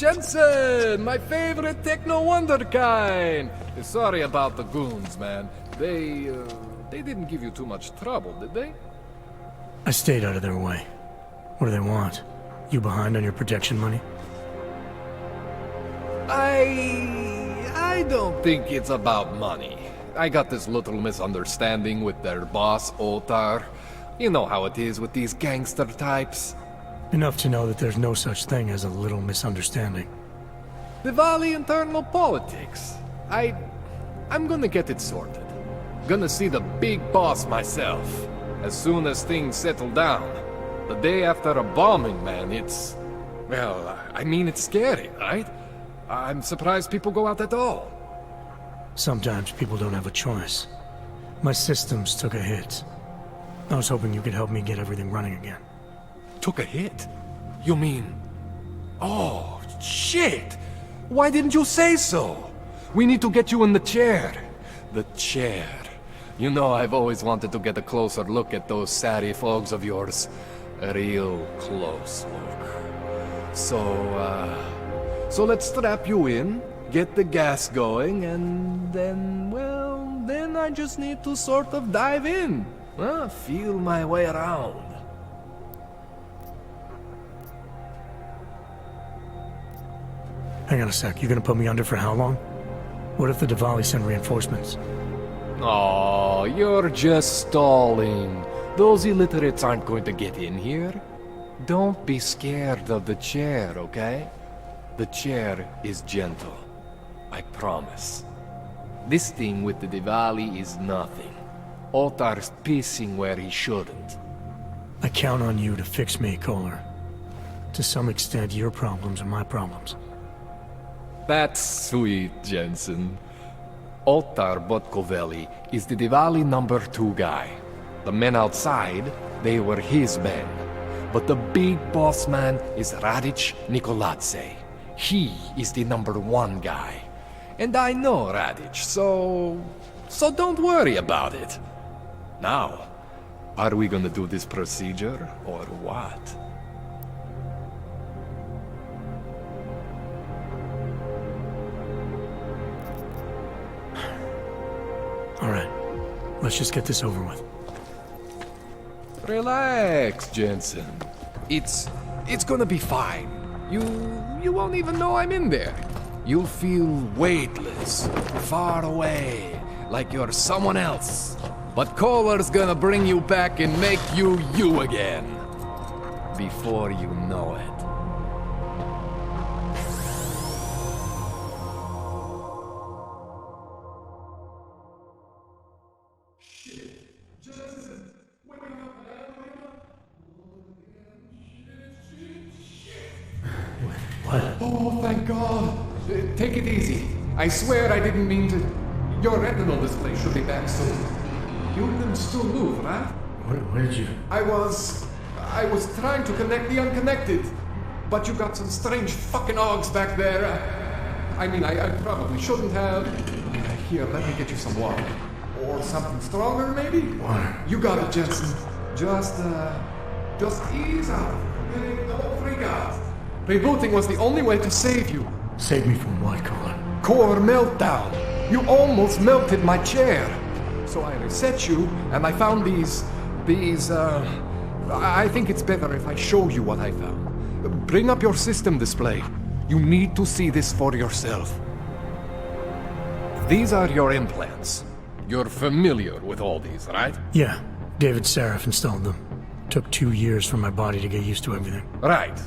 Jensen, my favorite techno wonderkind. Sorry about the goons, man. They didn't give you too much trouble, did they? I stayed out of their way. What do they want? You behind on your protection money? I don't think it's about money. I got this little misunderstanding with their boss, Otar. You know how it is with these gangster types. Enough to know that there's no such thing as a little misunderstanding. Diwali internal politics. I'm gonna get it sorted. Gonna see the big boss myself. As soon as things settle down. The day after a bombing, man, it's... Well, I mean, it's scary, right? I'm surprised people go out at all. Sometimes people don't have a choice. My systems took a hit. I was hoping you could help me get everything running again. Took a hit? You mean... Oh, shit! Why didn't you say so? We need to get you in the chair. The chair. You know I've always wanted to get a closer look at those Sari fogs of yours. A real close look. So let's strap you in, get the gas going, and then, well, then I just need to sort of dive in. Feel my way around. Hang on a sec, you gonna put me under for how long? What if the Diwali send reinforcements? Oh, you're just stalling. Those illiterates aren't going to get in here. Don't be scared of the chair, okay? The chair is gentle. I promise. This thing with the Diwali is nothing. Otar's pissing where he shouldn't. I count on you to fix me, Kohler. To some extent, your problems are my problems. That's sweet, Jensen. Otar Botkoveli is the Diwali #2 guy. The men outside, they were his men. But the big boss man is Radic Nikoladze. He is the #1 guy. And I know Radic, so don't worry about it. Now, are we gonna do this procedure, or what? All right, let's just get this over with. Relax, Jensen. It's gonna be fine. You won't even know I'm in there. You'll feel weightless, far away, like you're someone else. But Kohler's gonna bring you back and make you you again. Before you know it. What? Oh, thank God. Take it easy. I swear I didn't mean to... Your retinal display should be back soon. You can still move, right? Where did you... I was trying to connect the unconnected. But you got some strange fucking ogs back there. I mean, I probably shouldn't have... Here, let me get you some water. Or something stronger, maybe? Water. You got it, Jensen. Just ease out. Don't freak out. Rebooting was the only way to save you. Save me from what, Kohler? Core meltdown. You almost melted my chair. So I reset you, and I found these... I think it's better if I show you what I found. Bring up your system display. You need to see this for yourself. These are your implants. You're familiar with all these, right? Yeah, David Sarif installed them. Took 2 years for my body to get used to everything. Right.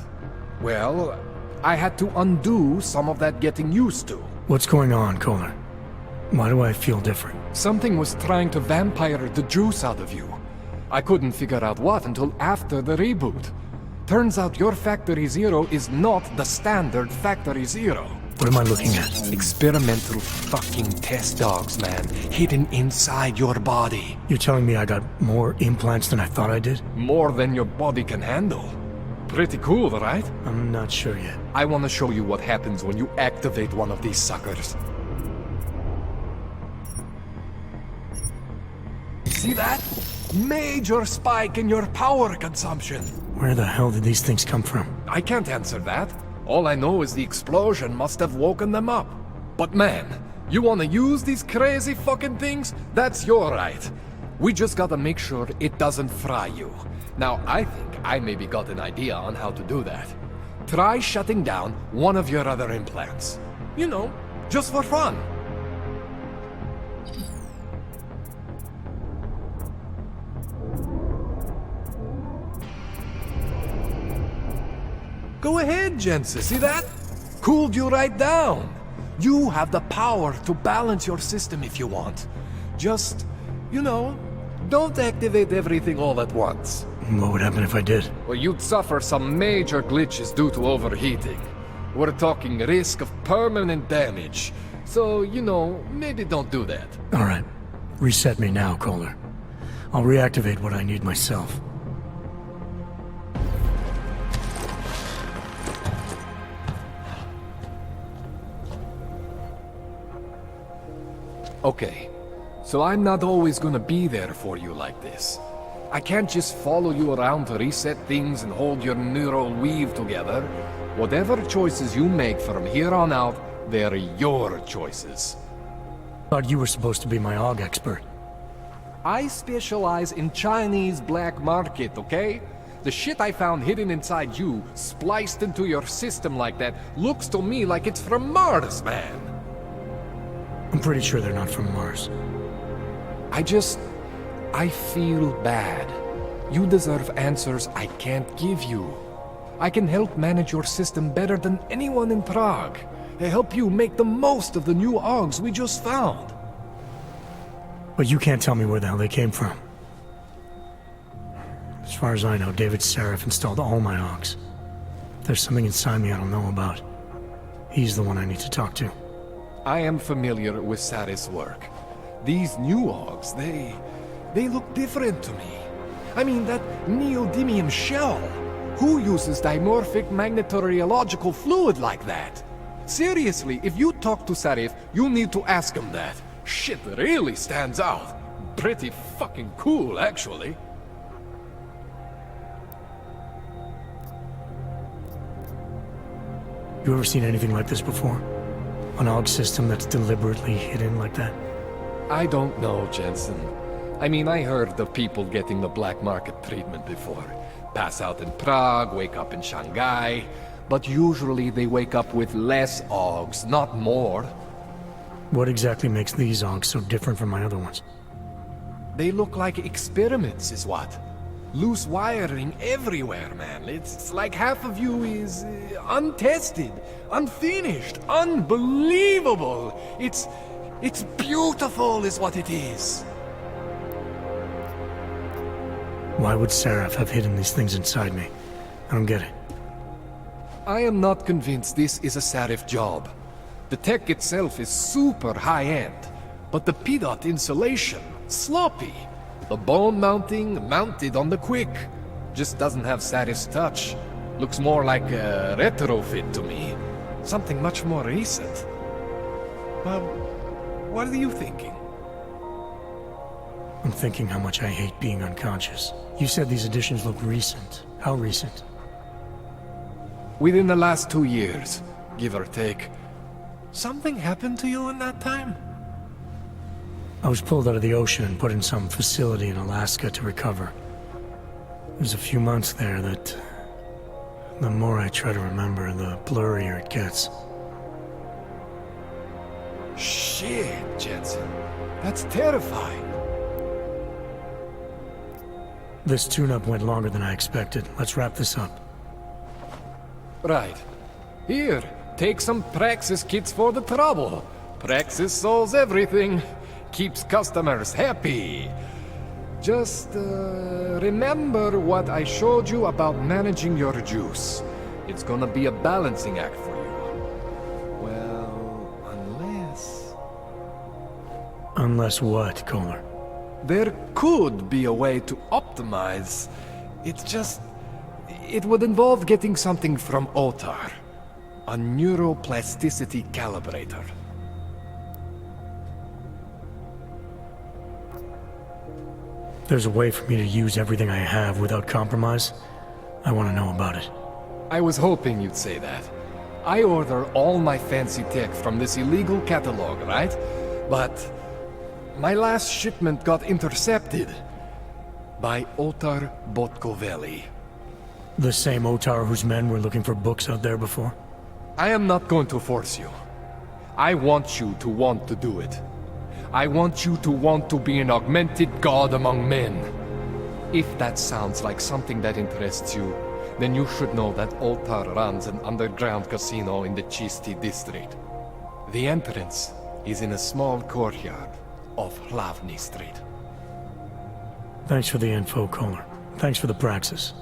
Well, I had to undo some of that getting used to. What's going on, Kohler? Why do I feel different? Something was trying to vampire the juice out of you. I couldn't figure out what until after the reboot. Turns out your Factory Zero is not the standard Factory Zero. What am I looking at? Experimental fucking test dogs, man. Hidden inside your body. You're telling me I got more implants than I thought I did? More than your body can handle. Pretty cool, right? I'm not sure yet. I want to show you what happens when you activate one of these suckers. See that? Major spike in your power consumption. Where the hell did these things come from? I can't answer that. All I know is the explosion must have woken them up. But man, you wanna use these crazy fucking things? That's your right. We just gotta make sure it doesn't fry you. Now, I think I maybe got an idea on how to do that. Try shutting down one of your other implants. You know, just for fun. Go ahead, Jensen, see that? Cooled you right down. You have the power to balance your system if you want. Just, you know, don't activate everything all at once. What would happen if I did? Well, you'd suffer some major glitches due to overheating. We're talking risk of permanent damage. So, you know, maybe don't do that. Alright. Reset me now, Kohler. I'll reactivate what I need myself. Okay, so I'm not always gonna be there for you like this. I can't just follow you around to reset things and hold your neural weave together. Whatever choices you make from here on out, they're your choices. Thought you were supposed to be my AUG expert. I specialize in Chinese black market, okay? The shit I found hidden inside you, spliced into your system like that, looks to me like it's from Mars, man. I'm pretty sure they're not from Mars. I feel bad. You deserve answers I can't give you. I can help manage your system better than anyone in Prague. I help you make the most of the new AUGs we just found. But you can't tell me where the hell they came from. As far as I know, David Sarif installed all my AUGs. If there's something inside me I don't know about, he's the one I need to talk to. I am familiar with Sarif's work. These new AUGs, they look different to me. I mean, that neodymium shell. Who uses dimorphic magnetorheological fluid like that? Seriously, if you talk to Sarif, you need to ask him that. Shit really stands out. Pretty fucking cool, actually. You ever seen anything like this before? An AUG system that's deliberately hidden like that? I don't know, Jensen. I mean, I heard of people getting the black market treatment before. Pass out in Prague, wake up in Shanghai. But usually they wake up with less AUGs, not more. What exactly makes these AUGs so different from my other ones? They look like experiments, is what. Loose wiring everywhere, man. It's like half of you is untested, unfinished, unbelievable. It's beautiful is what it is. Why would Sarif have hidden these things inside me? I don't get it. I am not convinced this is a Sarif job. The tech itself is super high-end, but the PDOT insulation, sloppy. The bone mounting, mounted on the quick. Just doesn't have Sarif's touch. Looks more like a retrofit to me. Something much more recent. Well, what are you thinking? I'm thinking how much I hate being unconscious. You said these additions look recent. How recent? Within the last 2 years, give or take. Something happened to you in that time? I was pulled out of the ocean and put in some facility in Alaska to recover. There's a few months there that... the more I try to remember, the blurrier it gets. Shit, Jensen. That's terrifying. This tune-up went longer than I expected. Let's wrap this up. Right. Here, take some Praxis kits for the trouble. Praxis solves everything. Keeps customers happy. Just, remember what I showed you about managing your juice. It's gonna be a balancing act for you. Well, unless... Unless what, Kohler? There could be a way to optimize. It's just... it would involve getting something from Otar. A neuroplasticity calibrator. There's a way for me to use everything I have without compromise? I want to know about it. I was hoping you'd say that. I order all my fancy tech from this illegal catalog, right? But my last shipment got intercepted by Otar Botkovelli. The same Otar whose men were looking for books out there before? I am not going to force you. I want you to want to do it. I want you to want to be an augmented god among men. If that sounds like something that interests you, then you should know that Otar runs an underground casino in the Chisti district. The entrance is in a small courtyard off Hlavny Street. Thanks for the info, Kohler. Thanks for the praxis.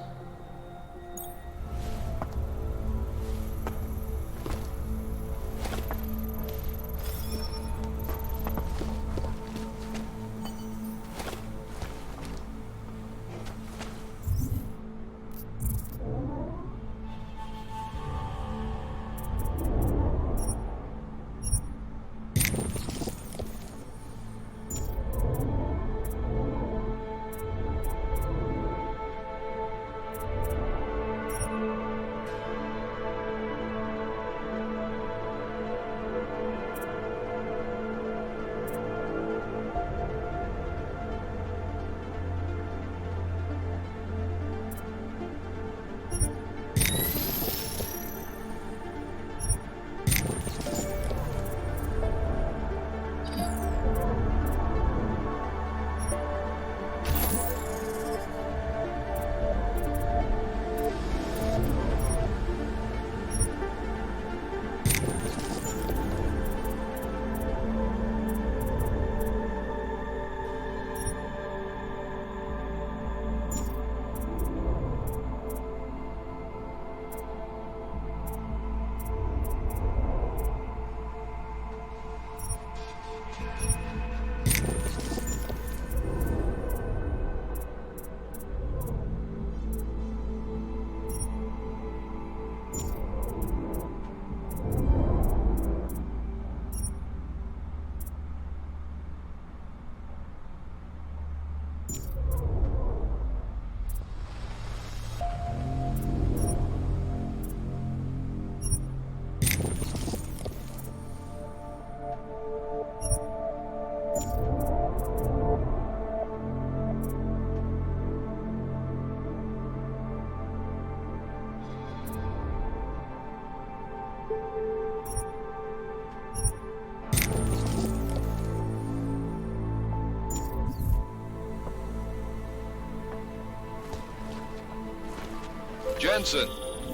Jensen,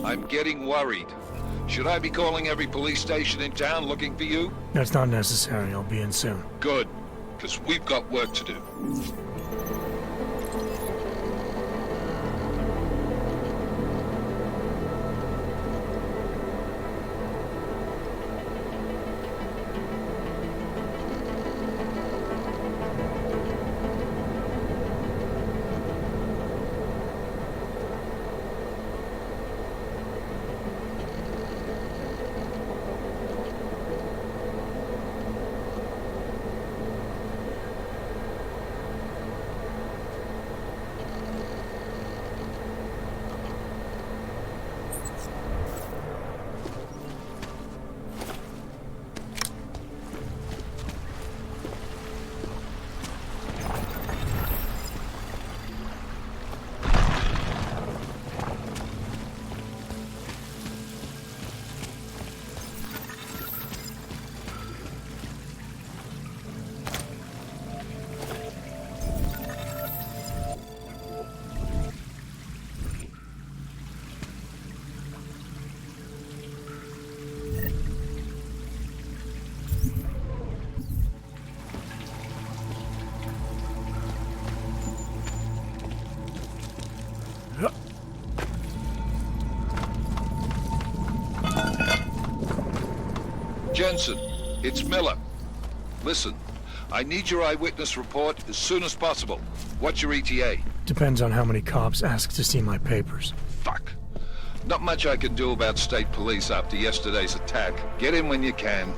I'm getting worried. Should I be calling every police station in town looking for you? That's not necessary. I'll be in soon. Good, because we've got work to do. Jensen, it's Miller. Listen, I need your eyewitness report as soon as possible. What's your ETA? Depends on how many cops ask to see my papers. Fuck. Not much I can do about state police after yesterday's attack. Get in when you can.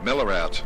Miller out.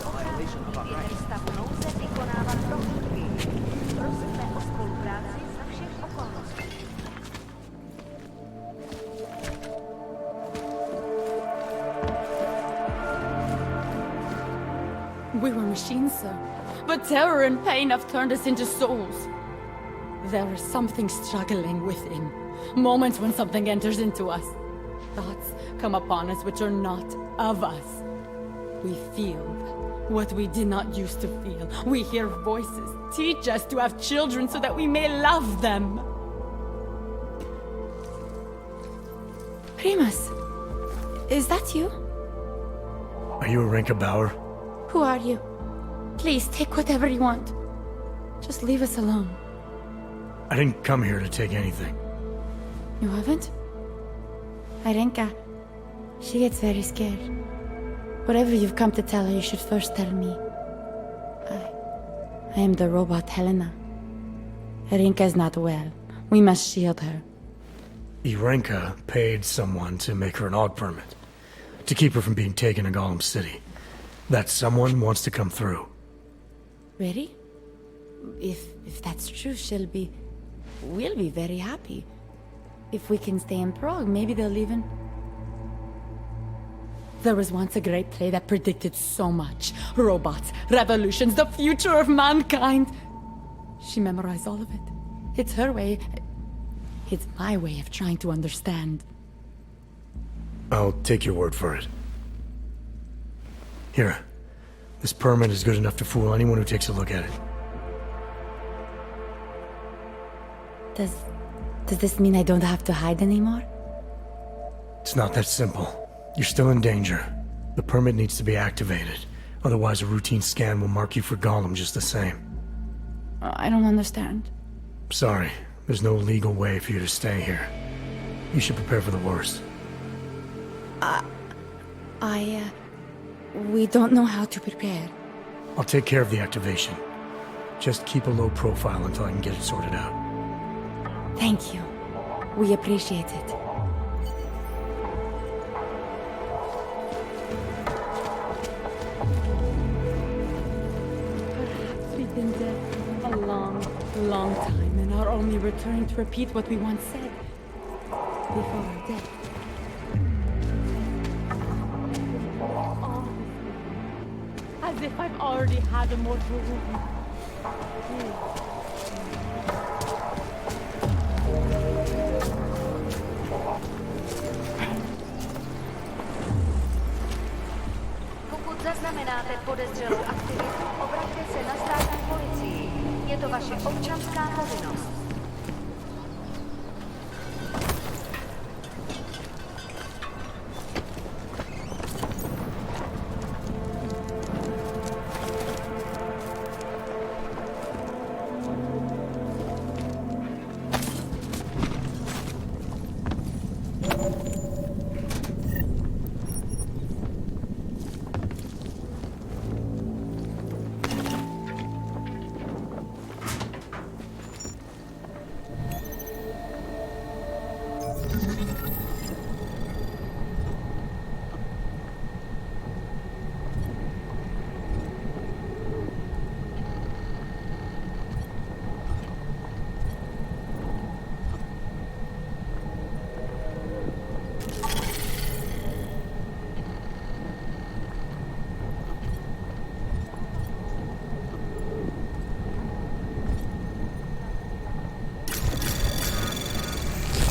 violation of our rights. Prosíme o spolupráci za všech okolností. We were machines, sir. But terror and pain have turned us into souls. There is something struggling within. Moments when something enters into us. Thoughts come upon us which are not of us. We feel what we did not used to feel. We hear voices teach us to have children so that we may love them. Primus, is that you? Are you Arinka Bauer? Who are you? Please, take whatever you want. Just leave us alone. I didn't come here to take anything. You haven't? Arenka, she gets very scared. Whatever you've come to tell her, you should first tell me. I am the robot Helena. Arenka is not well. We must shield her. Irenka paid someone to make her an AUG permit. To keep her from being taken to Golem City. That someone wants to come through. Really? If that's true, we'll be very happy. If we can stay in Prague, maybe they'll even... There was once a great play that predicted so much. Robots, revolutions, the future of mankind. She memorized all of it. It's her way. It's my way of trying to understand. I'll take your word for it. Here. This permit is good enough to fool anyone who takes a look at it. Does this mean I don't have to hide anymore? It's not that simple. You're still in danger. The permit needs to be activated. Otherwise, a routine scan will mark you for Golem just the same. I don't understand. Sorry. There's no legal way for you to stay here. You should prepare for the worst. We don't know how to prepare. I'll take care of the activation. Just keep a low profile until I can get it sorted out. Thank you. We appreciate it. Perhaps we've been dead a long, long time and are only returning to repeat what we once said before our death. As if I've already had a mortal wound. Pokud zaznamenáte podezřelou aktivitu, obraťte se na státní policii. Je to vaše občanská povinnost.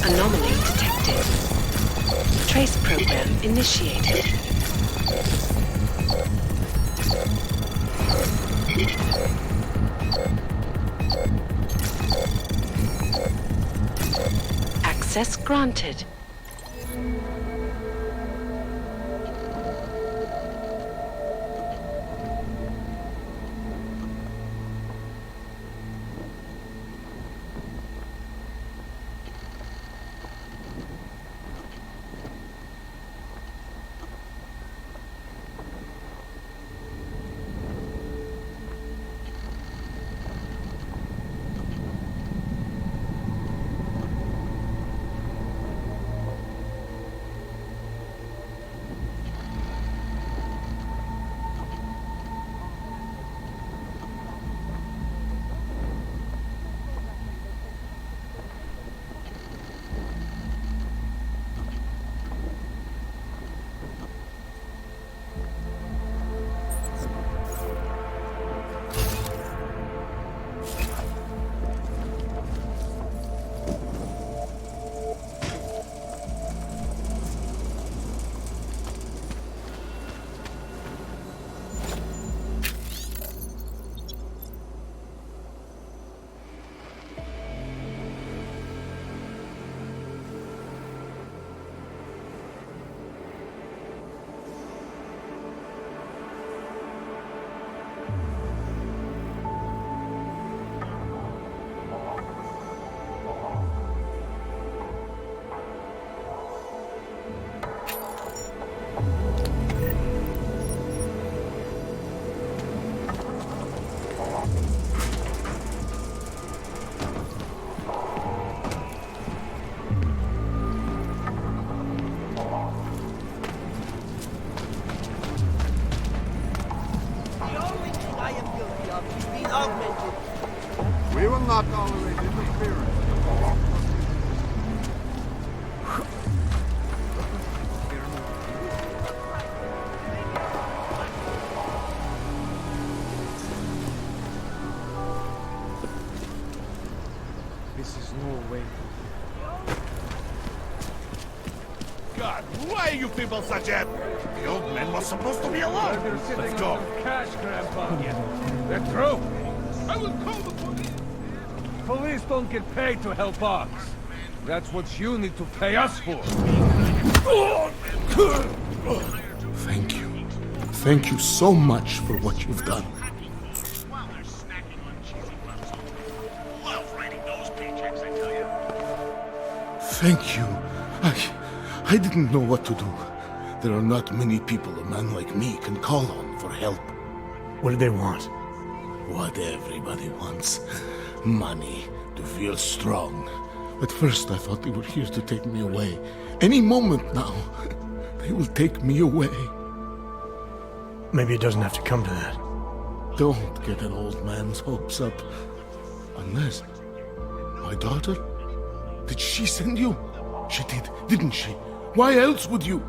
Anomaly detected. Trace program initiated. Access granted. We will not tolerate interference. This is no way. God, why are you people such a... The old man was supposed to be alone. Let's go. Cash, Grandpa. They're through. I will call the police. Police don't get paid to help us. That's what you need to pay us for. Thank you. Thank you so much for what you've done. Thank you. I didn't know what to do. There are not many people a man like me can call on for help. What did they want? What everybody wants. Money, to feel strong. At first I thought they were here to take me away. Any moment now, they will take me away. Maybe it doesn't have to come to that. Don't get an old man's hopes up. Unless... My daughter? Did she send you? She did, didn't she? Why else would you?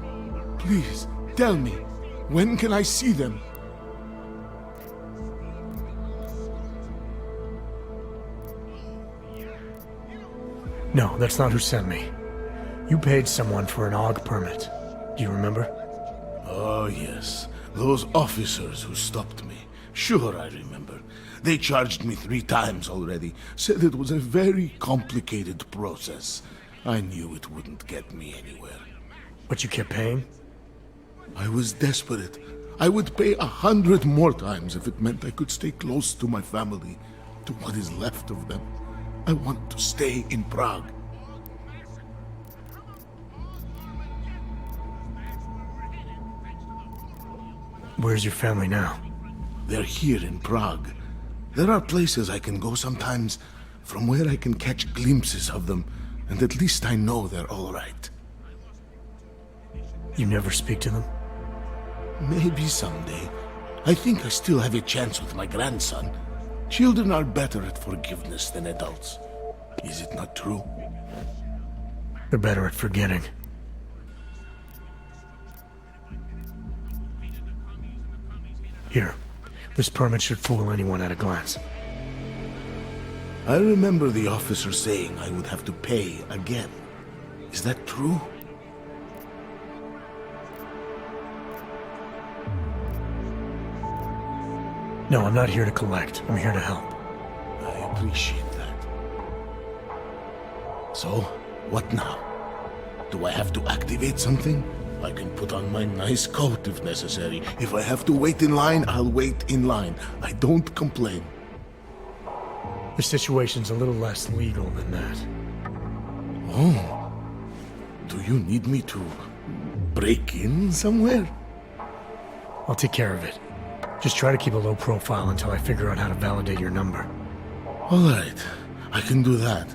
Please, tell me. When can I see them? No, that's not who sent me. You paid someone for an AUG permit. Do you remember? Oh, yes. Those officers who stopped me. Sure, I remember. They charged me 3 times already. Said it was a very complicated process. I knew it wouldn't get me anywhere. But you kept paying? I was desperate. I would pay 100 more times if it meant I could stay close to my family, to what is left of them. I want to stay in Prague. Where's your family now? They're here in Prague. There are places I can go sometimes, from where I can catch glimpses of them, and at least I know they're all right. You never speak to them? Maybe someday. I think I still have a chance with my grandson. Children are better at forgiveness than adults. Is it not true? They're better at forgetting. Here. This permit should fool anyone at a glance. I remember the officer saying I would have to pay again. Is that true? No, I'm not here to collect. I'm here to help. I appreciate that. So, what now? Do I have to activate something? I can put on my nice coat if necessary. If I have to wait in line, I'll wait in line. I don't complain. The situation's a little less legal than that. Oh. Do you need me to break in somewhere? I'll take care of it. Just try to keep a low profile until I figure out how to validate your number. All right. I can do that.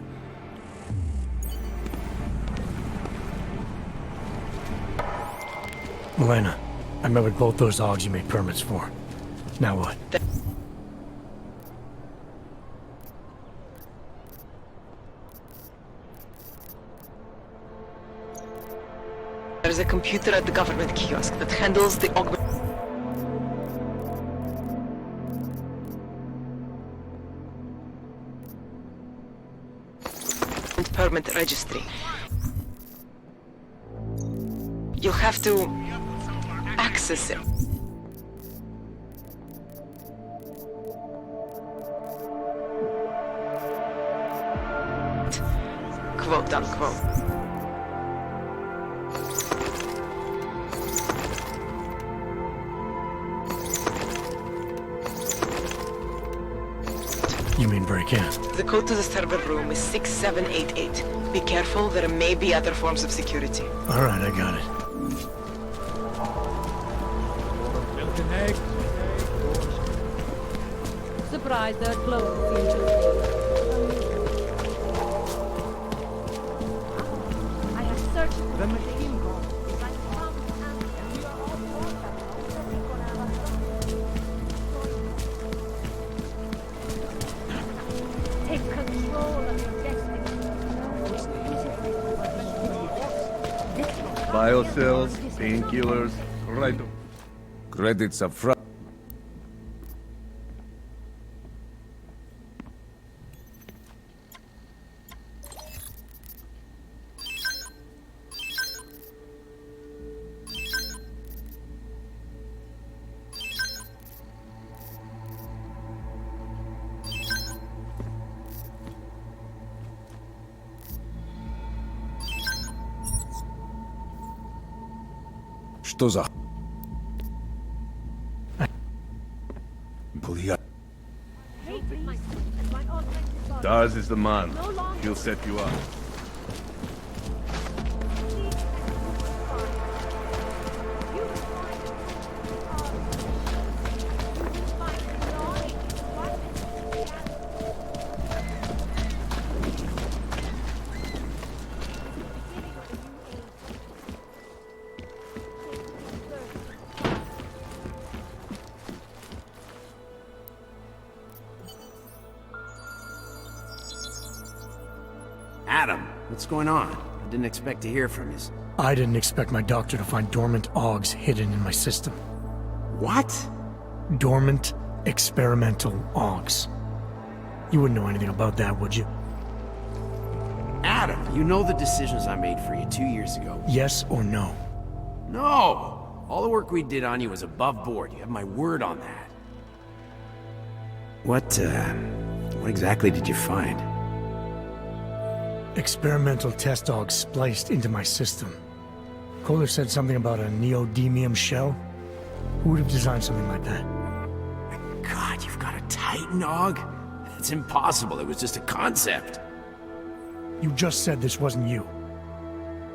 Milena, I met with both those AUGs you made permits for. Now what? There's a computer at the government kiosk that handles the augment permit registry. You'll have to access it. Quote unquote. You mean break in? The code to the server room is 6788. Be careful, there may be other forms of security. Alright, I got it. Milk and egg. Surprised they're closed, features. I have searched for the machine gun. If I found an answer, we are all portable. Biocells, painkillers, right. Credits up front. Что за... Daz is the man. He'll set you up. Adam, what's going on? I didn't expect to hear from you. I didn't expect my doctor to find dormant augs hidden in my system. What? Dormant experimental augs. You wouldn't know anything about that, would you? Adam, you know the decisions I made for you 2 years ago. Yes or no? No! All the work we did on you was above board. You have my word on that. What exactly did you find? Experimental test augs spliced into my system. Kohler said something about a neodymium shell. Who would have designed something like that? God, you've got a Titan aug? It's impossible. It was just a concept. You just said this wasn't you.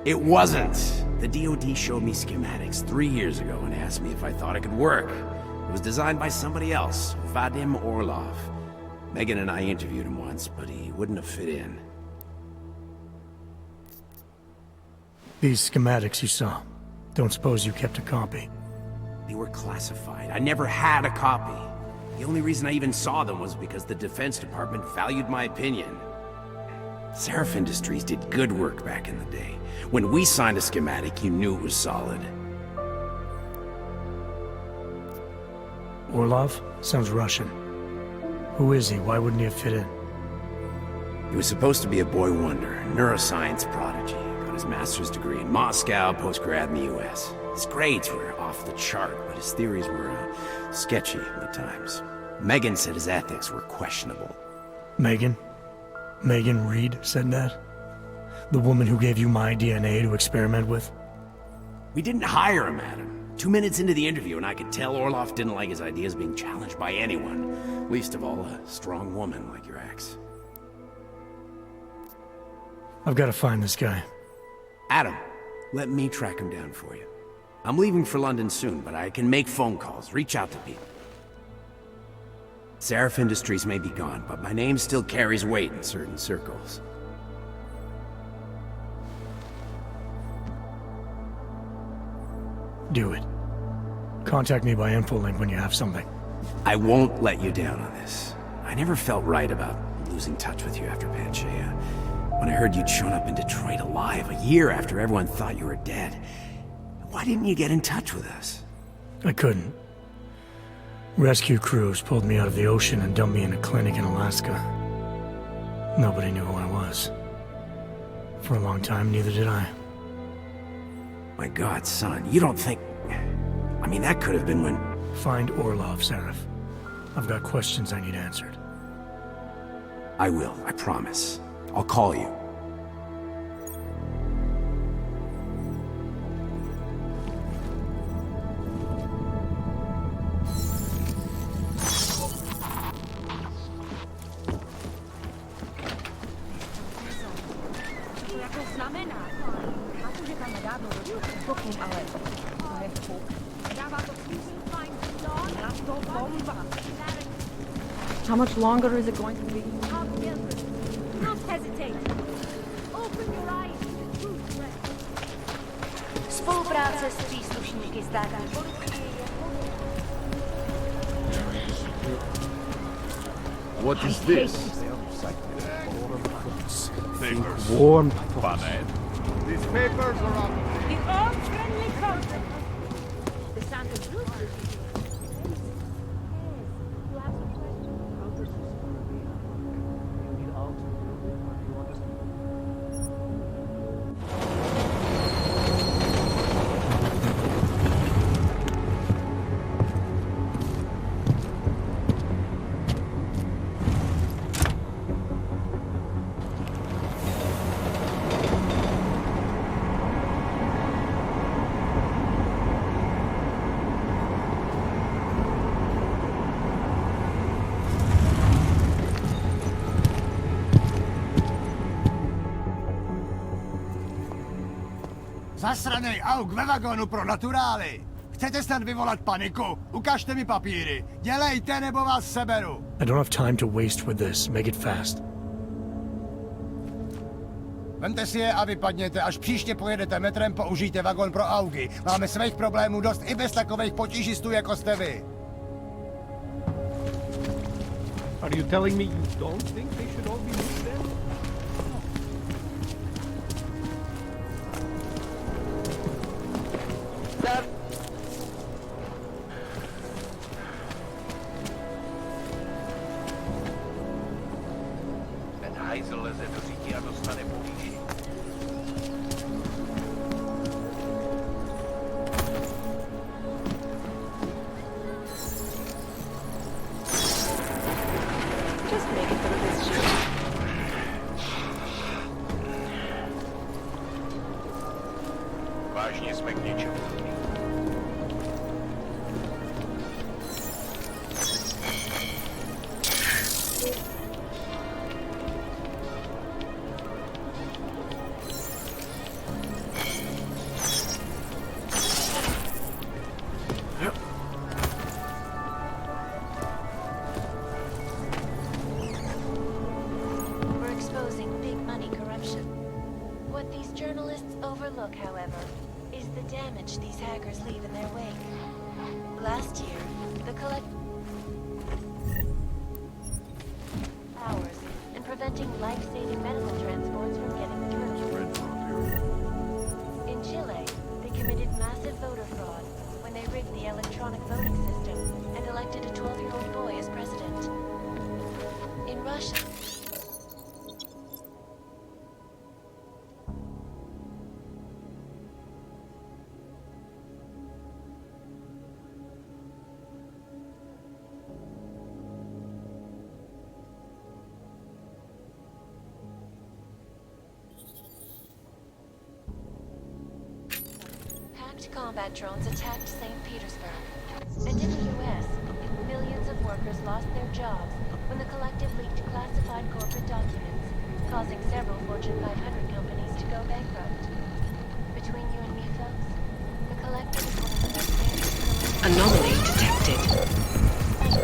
It wasn't. The DoD showed me schematics 3 years ago and asked me if I thought it could work. It was designed by somebody else, Vadim Orlov. Megan and I interviewed him once, but he wouldn't have fit in. These schematics you saw. Don't suppose you kept a copy? They were classified. I never had a copy. The only reason I even saw them was because the Defense Department valued my opinion. Seraph Industries did good work back in the day. When we signed a schematic, you knew it was solid. Orlov? Sounds Russian. Who is he? Why wouldn't he have fit in? He was supposed to be a boy wonder, a neuroscience prodigy. Got his master's degree in Moscow, postgrad in the US. His grades were off the chart, but his theories were sketchy at times. Megan said his ethics were questionable. Megan? Megan Reed said that? The woman who gave you my DNA to experiment with? We didn't hire him, Adam. 2 minutes into the interview, and I could tell Orlov didn't like his ideas being challenged by anyone. Least of all, a strong woman like your ex. I've got to find this guy. Adam, let me track him down for you. I'm leaving for London soon, but I can make phone calls, reach out to people. Seraph Industries may be gone, but my name still carries weight in certain circles. Do it. Contact me by infolink when you have something. I won't let you down on this. I never felt right about losing touch with you after Panchea. When I heard you'd shown up in Detroit alive a year after everyone thought you were dead. Why didn't you get in touch with us? I couldn't. Rescue crews pulled me out of the ocean and dumped me in a clinic in Alaska. Nobody knew who I was. For a long time, neither did I. My God, son, you don't think... I mean, that could have been when... Find Orlov, Seraph. I've got questions I need answered. I will, I promise. I'll call you. How much longer is it going to be? Don't hesitate. Open your eyes. Spolupráce s příslušníky státní policie je... What is this? Something warm. These papers are up. The all-friendly crowd. The Santa Cruz Zasranej auk ve vagonu pro naturály! Chcete snad vyvolat paniku? Ukažte mi papíry! Dělejte, nebo vás seberu! I don't have time to waste with this. Make it fast. Vemte si je a vypadněte, až příště pojedete metrem, použijte vagon pro augy. Máme svých problémů dost i bez takových potížistů, jako jste vy. Are you telling me you don't think they should all be moved then? Ten hajzl leze do říti a dostane po výši. Just make it through this shit. Vážně jsme k něčemu. We're exposing big money corruption. What these journalists overlook, however, is the damage these hackers leave in their wake. Last year, the hours in preventing life-saving medical transports from getting through. In Chile, they committed massive voter fraud when they rigged the electronic voting system and elected a 12-year-old boy as president. In Russia, hacked combat drones attacked St. Petersburg. And in the US, millions of workers lost their jobs when the Collective leaked classified corporate documents, causing several Fortune 500 companies to go bankrupt. Between you and me, folks, the Collective is one of the most dangerous... Anomaly detected.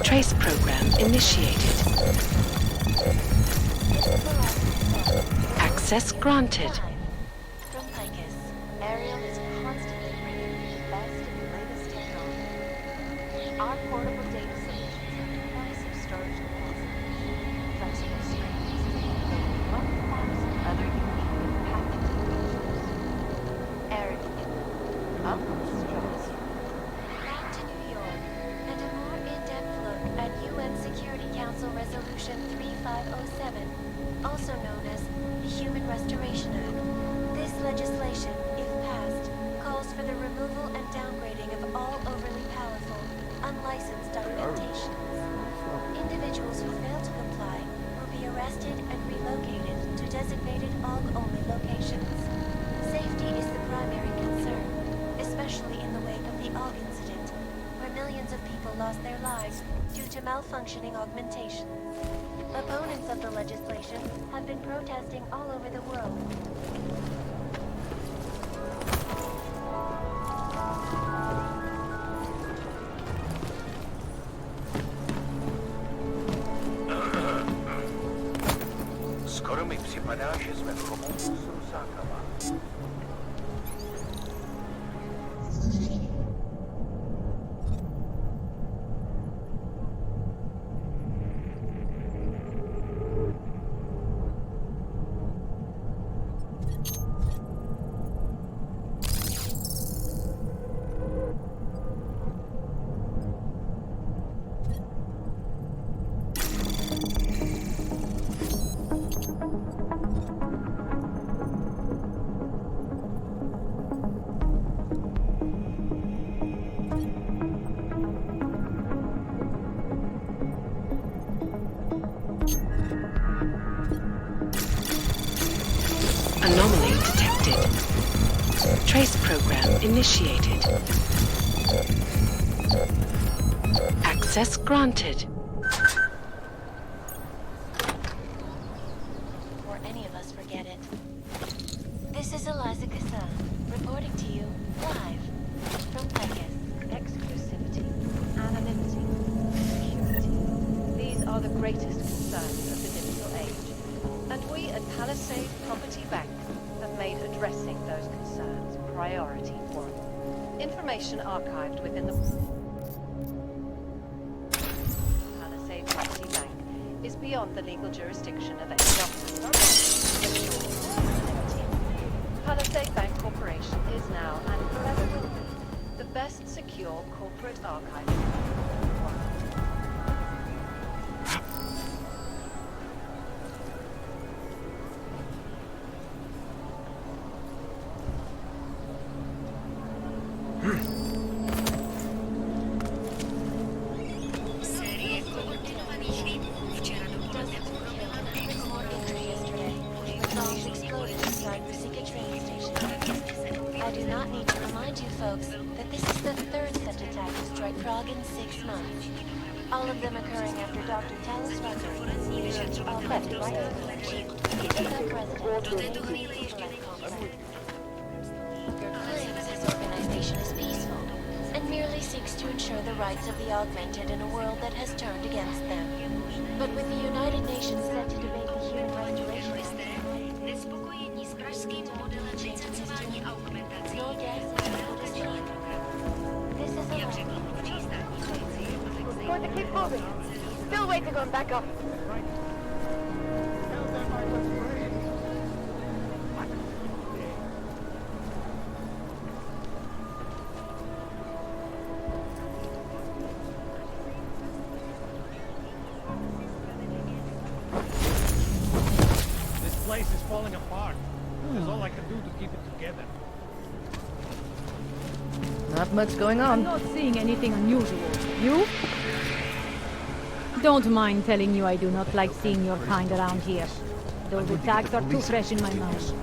Trace program initiated. Access granted. From Picus, Ariel is constantly bringing you the best and latest technology. Our portable data solutions have the price of storage capacity, flexible screens, and 1,000 other unique and patented features. Ariel, up comes Jones. Back to New York, and a more in-depth look at UN Security Council Resolution 3507, also known as the Human Restoration Act. This legislation, if passed, calls for the removal and downgrading of all overly powerful, unlicensed documentations. Individuals who fail to comply will be arrested and relocated to designated AUG-only locations. Safety is the primary concern, especially in the wake of the AUG incident, where millions of people lost their lives due to malfunctioning augmentations. Opponents of the legislation have been protesting all over the world. Skoro mi připadá, že jsme v chomounu s rusákama. detected. Trace program initiated. Access granted. Before any of us forget it. This is Eliza Kassan, reporting to you live from Pecos. Exclusivity, anonymity, security. These are the greatest concerns of the digital age. And we at Palisade Property Bank have made addressing those concerns priority one. Information archived within the Palisade Property Bank is beyond the legal jurisdiction of any government. Palisade Bank Corporation is now and forever will be the best secure corporate archive in the world. I do not need to remind you folks that this is the third such attack to strike Prague in 6 months. All of them occurring after Dr. Talos Rucker, all left right of the chief, president claims his organization is peaceful and merely seeks to ensure the rights of the augmented in a world that has turned against them. But with the United Nations set to debate the human restoration of no guess this is a We're going to keep moving. Still waiting on backup. This place is falling apart. That's all I can do to keep it together. Not much going on. I'm not seeing anything unusual. You? Don't mind telling you I do not like seeing your kind around here. Those attacks are too fresh in my mind.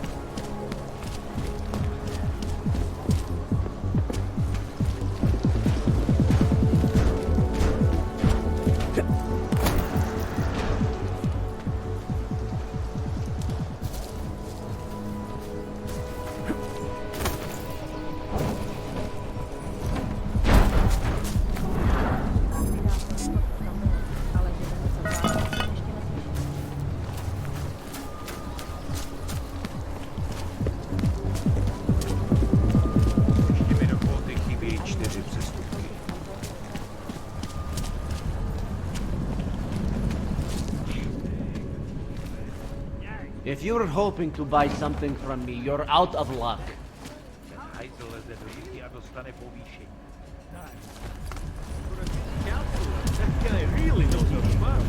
If you're hoping to buy something from me, you're out of luck. Really knows how to work.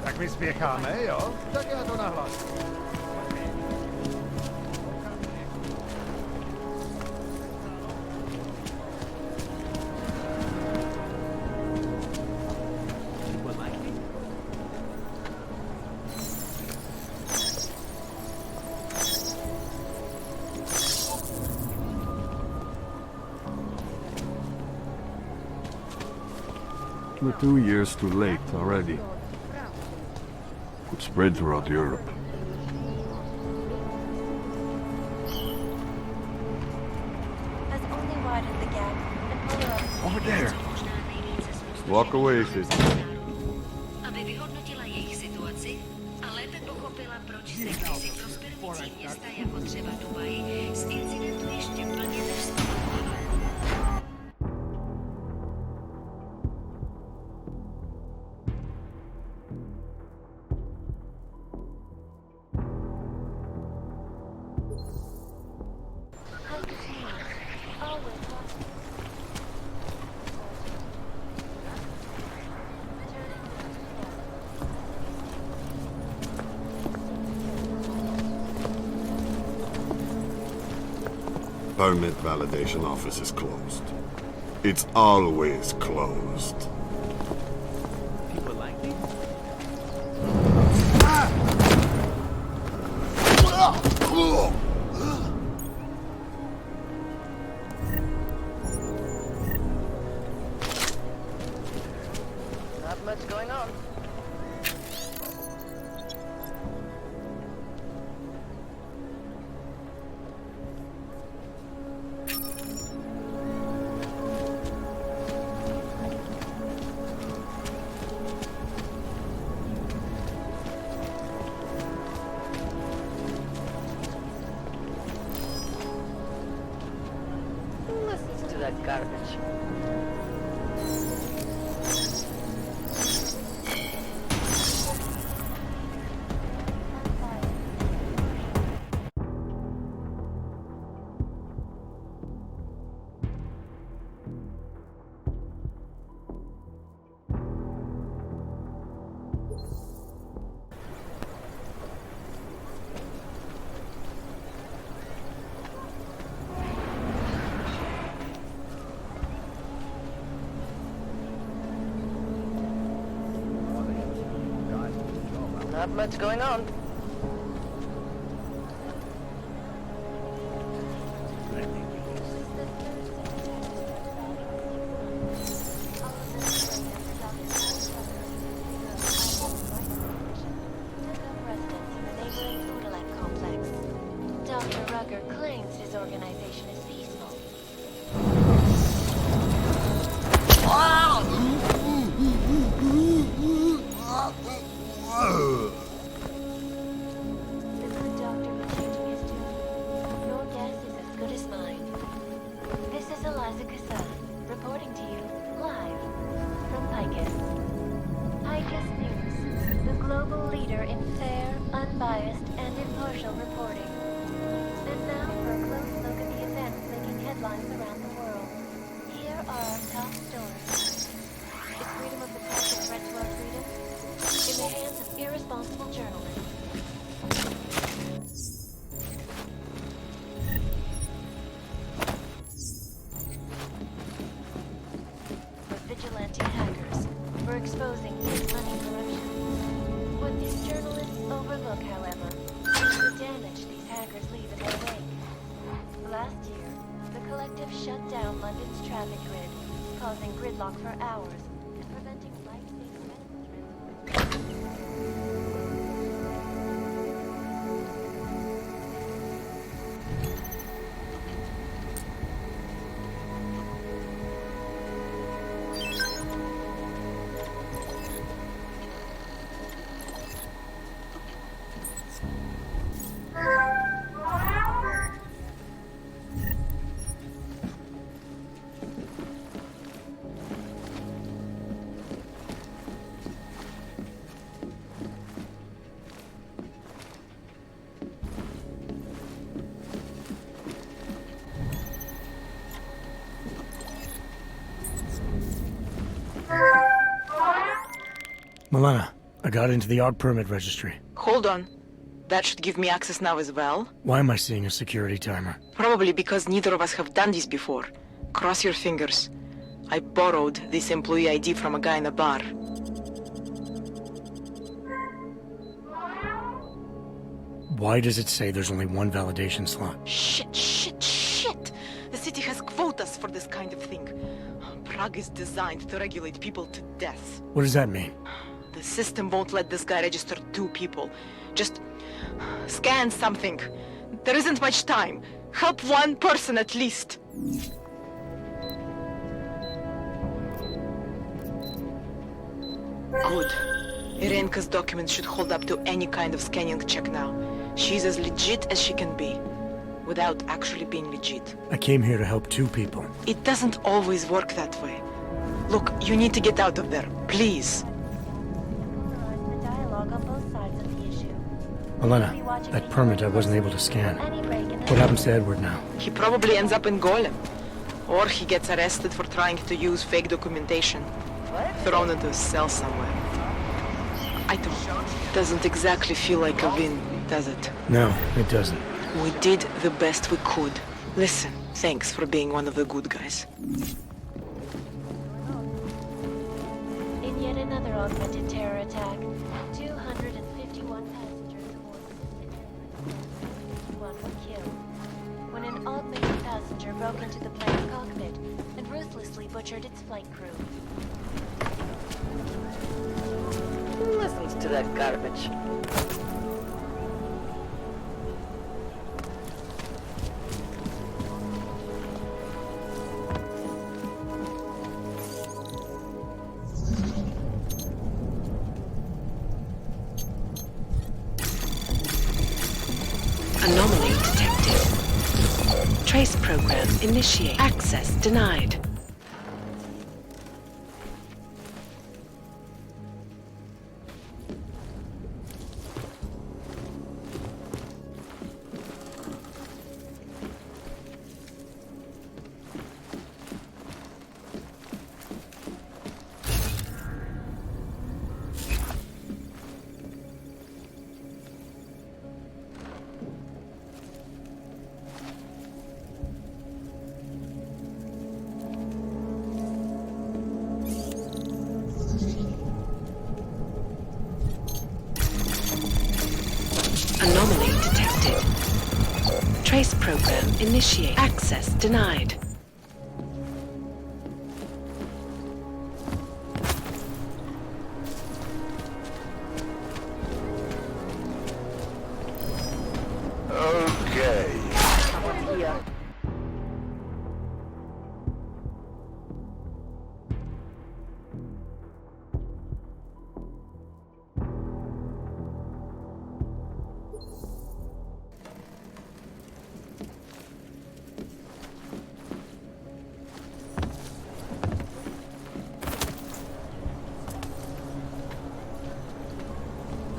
Tak my spěcháme, jo? Tak já to nahlásím. We're 2 years too late already. Could spread throughout Europe. has only widened the gap and pulled her up. Over there. Walk away, sis. Aby vyhodnotila jejich situaci a lépe pochopila nie staje potrzeba Dubai. Z incydentu jeszcze pan nie dostał. Permit validation office is closed. It's always closed. People like me? Not much going on. Who listens to that garbage? Not much going on. Dr. Rucker claims his organization is peaceful. This is Dr. changing his tune. Your guess is as good as mine. This is Eliza Kassan, reporting to you live from Picus. Picus News, the global leader in fair, unbiased, and impartial reporting. And now for a close look at the events making headlines around the world. Here are our top stories. Is freedom of the press a threat to our freedom? In the hands of irresponsible journalists. For vigilante hackers, for exposing big money corruption. What these journalists overlook, however, is the damage these hackers leave in their wake. Last year, the collective shut down London's traffic grid, causing gridlock for hours and preventing life-saving medical transport. Milena, I got into the art permit registry. Hold on. That should give me access now as well. Why am I seeing a security timer? Probably because neither of us have done this before. Cross your fingers. I borrowed this employee ID from a guy in a bar. Why does it say there's only one validation slot? Shit! The city has quotas for this kind of thing. Prague is designed to regulate people to death. What does that mean? The system won't let this guy register 2 people. Just scan something. There isn't much time. Help one person at least. Good. Irenka's documents should hold up to any kind of scanning check now. She's as legit as she can be, without actually being legit. I came here to help two people. It doesn't always work that way. Look, you need to get out of there, please. The dialogue on both sides of the issue. Elena, that permit I wasn't able to scan. What happens to Edward now? He probably ends up in Golem. Or he gets arrested for trying to use fake documentation. Thrown into a cell somewhere. I don't. Doesn't exactly feel like a win, does it? No, it doesn't. We did the best we could. Listen, thanks for being one of the good guys. In yet another augmented terror attack, 251 passengers aboard the one were killed when an augmented passenger broke into the plane's cockpit and ruthlessly butchered its flight crew. Who listens to that garbage? Anomaly detected. Trace program initiate. Access denied. Anomaly detected. Trace program initiate. Access denied. Okay.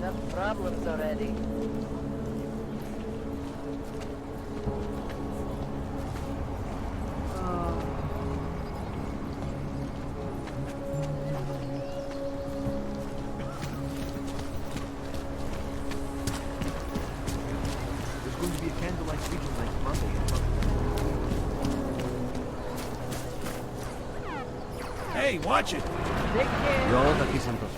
Enough problems already. There's going to be a candlelight vigil next Monday. Hey, watch it! Yo, aquí Santos.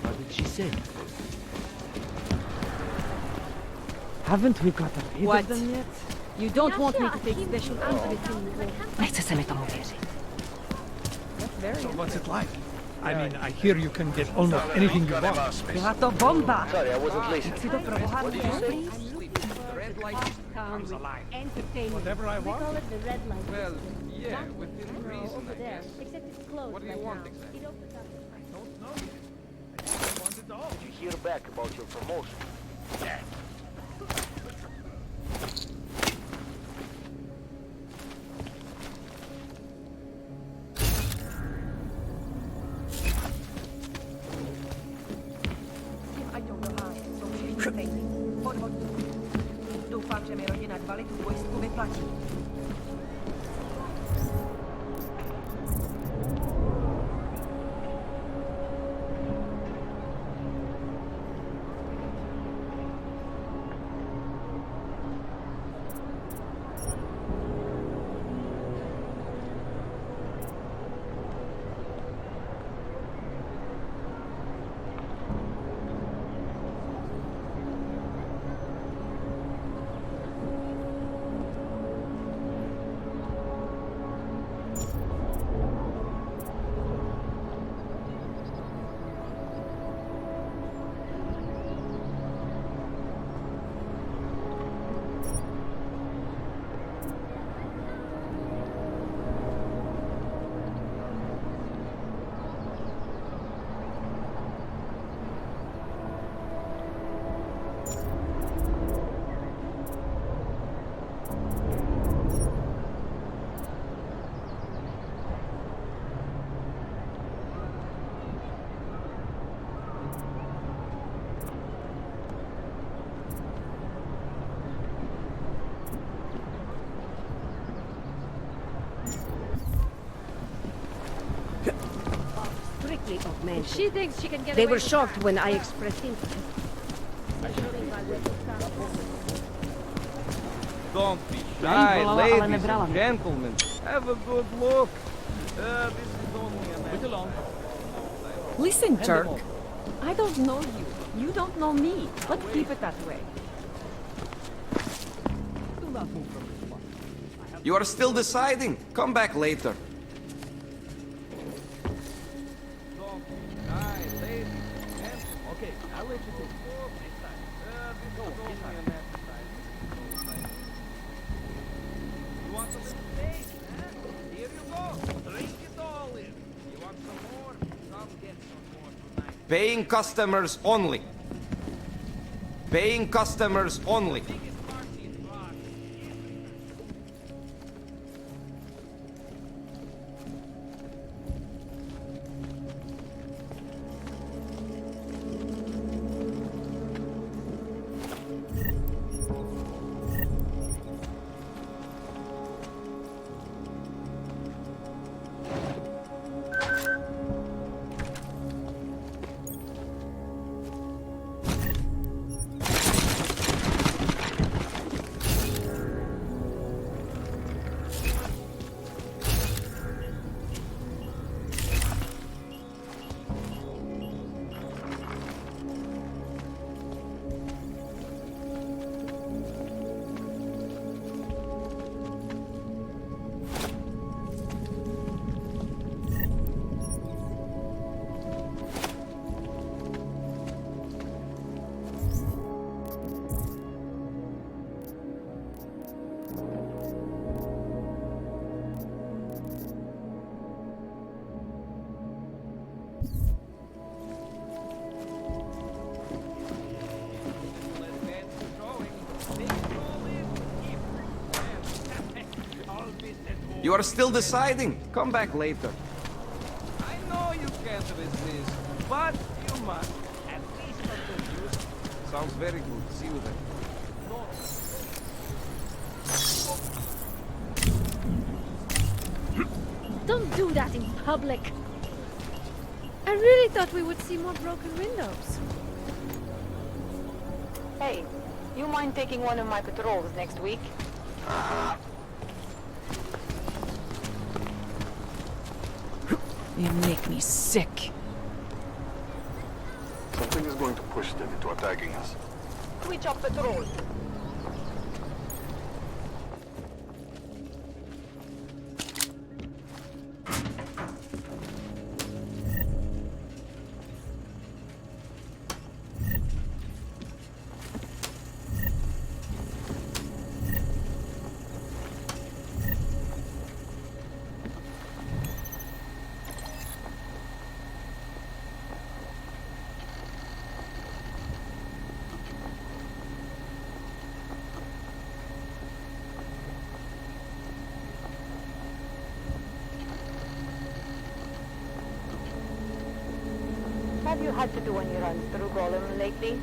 What did she say? Haven't we got a rid of them yet? You don't want me to take special everything. Nechce se mi tomu věřit. So what's it like? I mean, I hear you can get almost anything you want. Byla to bomba. Sorry, I wasn't listening. Jak si to pro boha Red light comes alive. Whatever I want? Well, yeah, within reason, I guess. What do you want exactly? I don't know yet. I just want it all. Did you hear back about your promotion? Yeah. Podvod. Doufám, že mi rodina kvalitu pojistku vyplatí. If she thinks she can get They were shocked when I expressed interest. Don't be shy, ladies and gentlemen. Have a good look. This is only an Listen, Turk. I don't know you. You don't know me. Let's keep it that way. Do not move from this spot. You are still deciding. Come back later. Okay, I'll let you do it. This time. This is only an exercise. You want a little taste, huh? Here you go. Drink it all in. You want some more? Come get some more tonight. Paying customers only. Paying customers only. You are still deciding. Come back later. I know you can't resist, but you must. At least not the use. Sounds very good. See you then. Don't do that in public. I really thought we would see more broken windows. Hey, you mind taking one of my patrols next week? You make me sick. Something is going to push them into attacking us. Switch up patrol. Have you had to do any runs through Golem lately?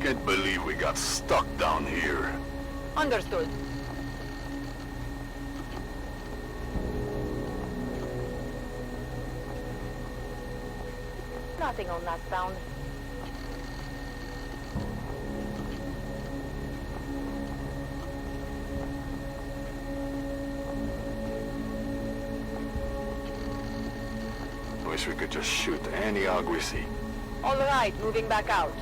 Can't believe we got stuck down here. Understood. Nothing on that sound. Wish we could just shoot any hog we see. All right, moving back out.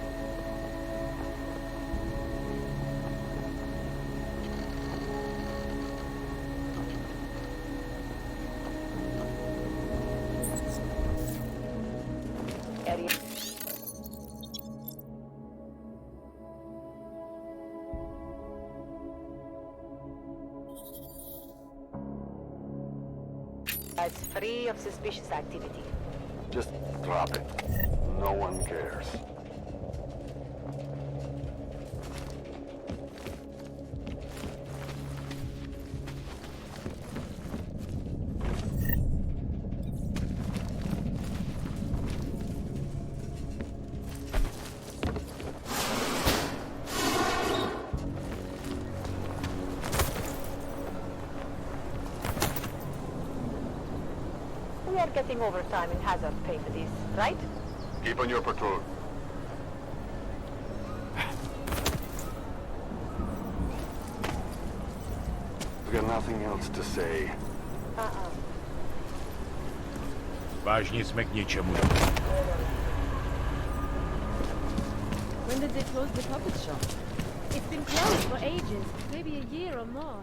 It's free of suspicious activity. Just drop it. No one cares. We are getting overtime and hazard pay for this, right? Keep on your patrol. We got nothing else to say. Vážně jsme k něčemu. When did they close the puppet shop? It's been closed for ages, maybe a year or more.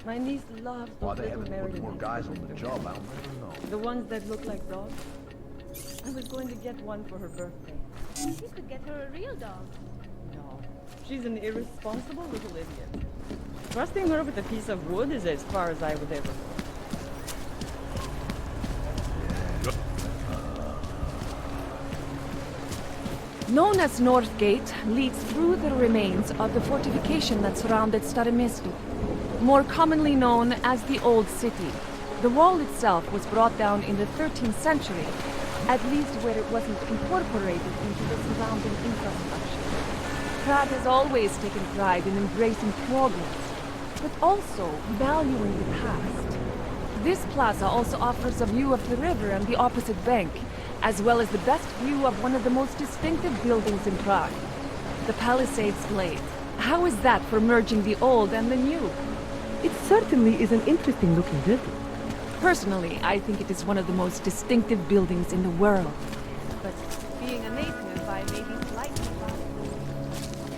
My niece loves those little marionettes. guys on the job, I'll never know. The ones that look like dogs. I was going to get one for her birthday. You could get her a real dog. No, she's an irresponsible little idiot. Trusting her with a piece of wood is as far as I would ever go. Known as North Gate, leads through the remains of the fortification that surrounded Staromisti, more commonly known as the Old City. The wall itself was brought down in the 13th century, at least where it wasn't incorporated into the surrounding infrastructure. Prague has always taken pride in embracing progress, but also valuing the past. This plaza also offers a view of the river and the opposite bank, as well as the best view of one of the most distinctive buildings in Prague, the Palisades Glade. How is that for merging the old and the new? It certainly is an interesting looking building. Personally, I think it is one of the most distinctive buildings in the world. But being a native, I may be slightly biased.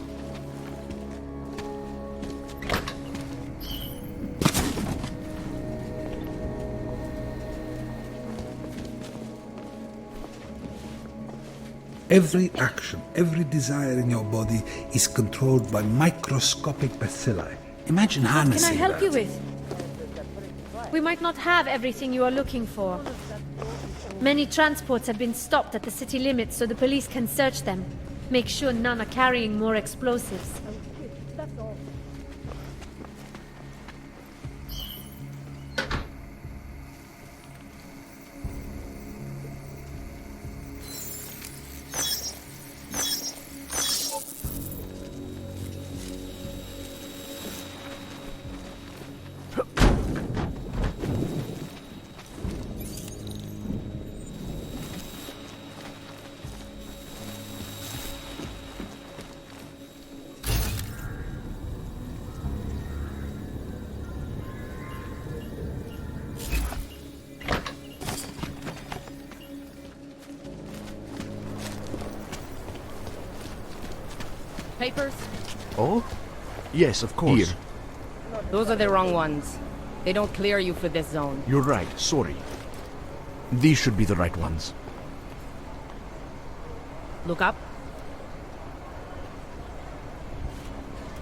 Every action, every desire in your body is controlled by microscopic bacilli. Imagine What can harnessing I help that. you with? We might not have everything you are looking for. Many transports have been stopped at the city limits so the police can search them. Make sure none are carrying more explosives. That's all. Papers? Oh? Yes, of course. Here. Those are the wrong ones. They don't clear you for this zone. You're right, sorry. These should be the right ones. Look up.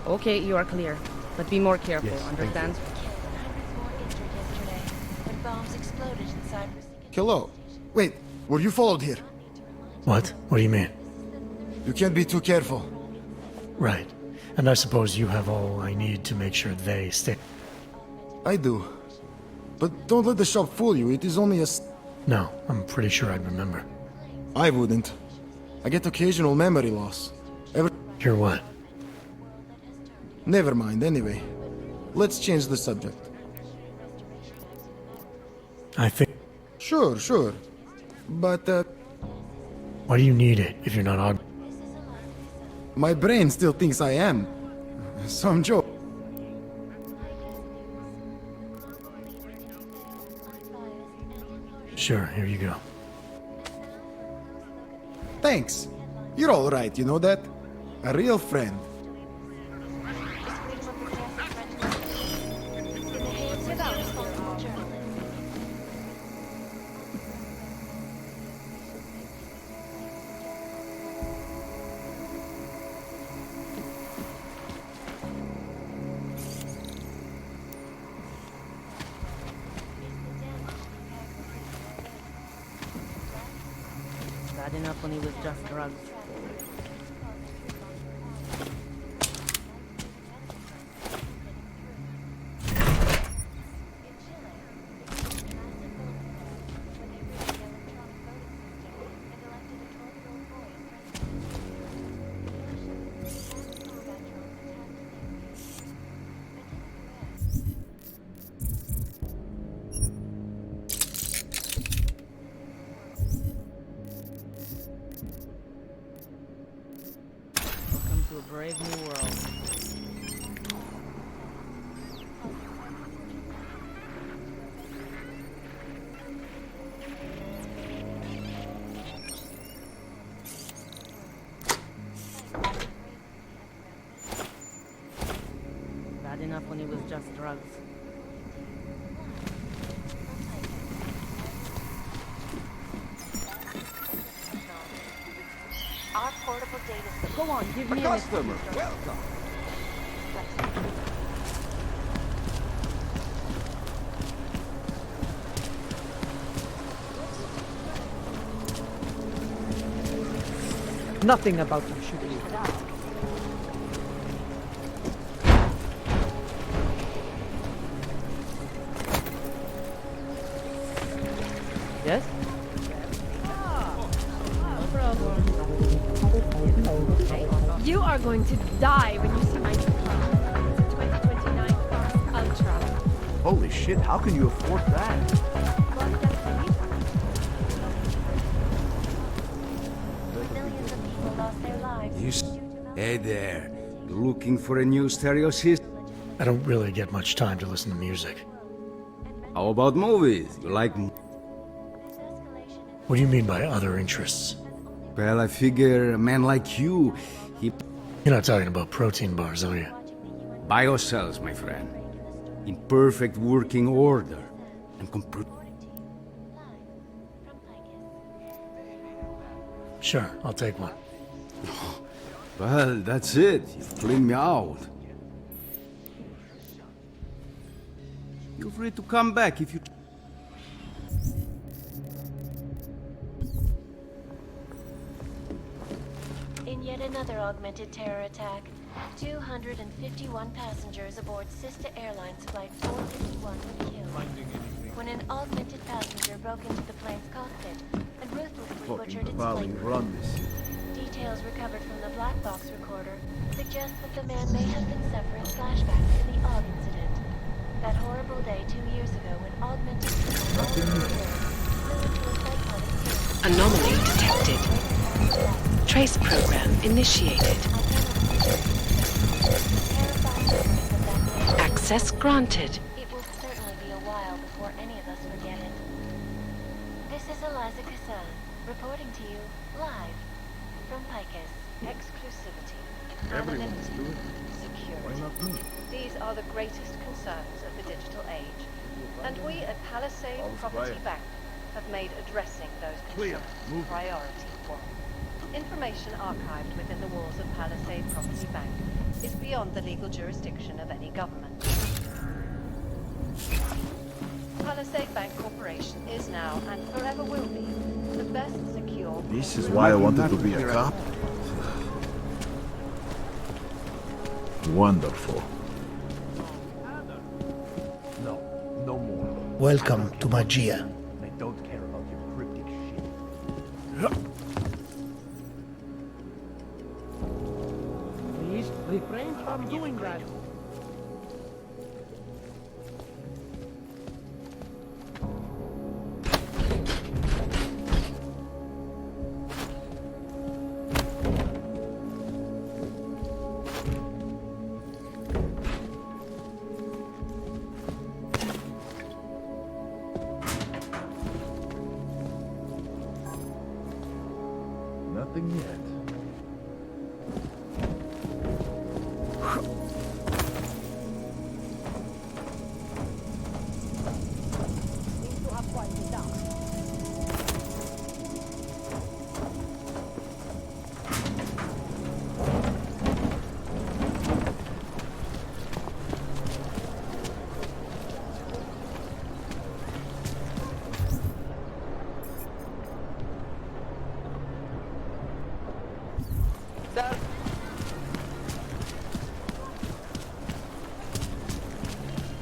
Okay, you are clear. But be more careful, Yes, thank understand? Hundreds more injured yesterday when bombs exploded inside Rosica. Hello. Wait, were you followed here? What? What do you mean? You can't be too careful. Right. And I suppose you have all I need to make sure they stay. I do. But don't let the shop fool you. It is only a... No, I'm pretty sure I'd remember. I wouldn't. I get occasional memory loss. You're what? Never mind, anyway. Let's change the subject. I think... Sure. But, Why do you need it if you're not my brain still thinks I am. Some joke. Sure, here you go. Thanks. You're all right, you know that? A real friend. Bad enough when he was just drugs. To a brave new world. Bad enough when he was just drugs. Our portable data system. Go on, give me A customer, welcome. Nothing about you should be. Yes? No problem. You are going to die when you see my 2029 Ultra. Holy shit, how can you afford that? Millions of people lost their lives. Hey there. Looking for a new stereo system? I don't really get much time to listen to music. How about movies? You like... What do you mean by other interests? Well, I figure a man like you, he... You're not talking about protein bars, are you? Biocells, my friend. In perfect working order. And Sure, I'll take one. Well, that's it. You've cleaned me out. Feel free to come back if you... In yet another augmented terror attack, 251 passengers aboard sister airlines flight 451 were killed when an augmented passenger broke into the plane's cockpit and ruthlessly butchered its plane. Run this. Details recovered from the black box recorder suggest that the man may have been suffering flashbacks to the AUG incident. That horrible day 2 years ago when augmented people flew into a psychotic state. Anomaly detected. Trace program initiated. Access granted. It will certainly be a while before any of us forget it. This is Eliza Kassan, reporting to you live from Picus. Exclusivity, anonymity, security. These are the greatest concerns of the digital age. And we at Palisade Property Bank have made addressing those concerns a priority one. Information archived within the walls of Palisade Property Bank is beyond the legal jurisdiction of any government. Palisade Bank Corporation is now and forever will be the best secure... This is why I wanted to be a cop. Wonderful. No, no more. Welcome to Magia. I don't care about your cryptic shit. Please refrain from doing that. Nothing yet.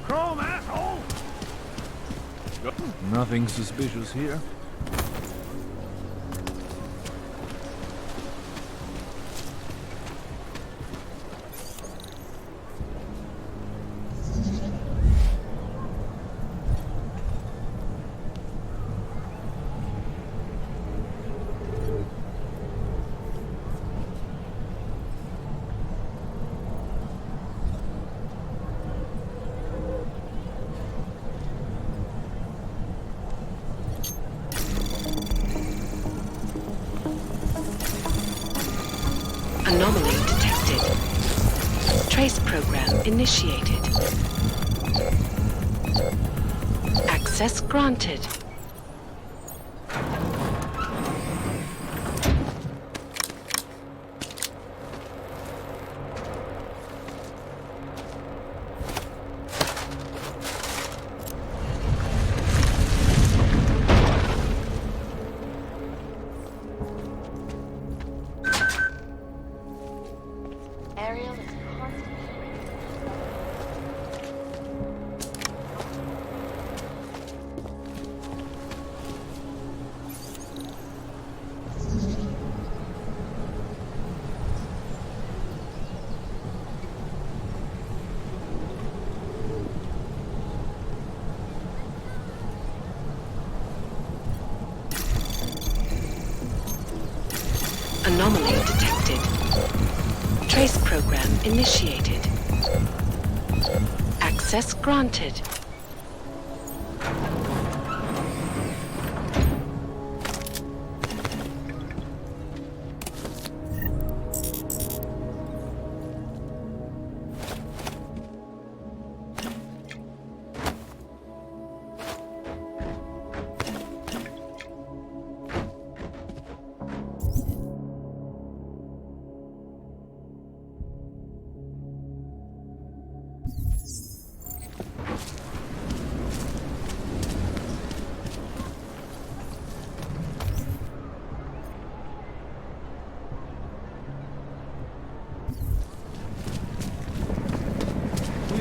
Chrome, asshole! Nothing suspicious here. Anomaly detected. Trace program initiated. Access granted. Ariel is constantly Anomaly detected. Trace program initiated. Access granted.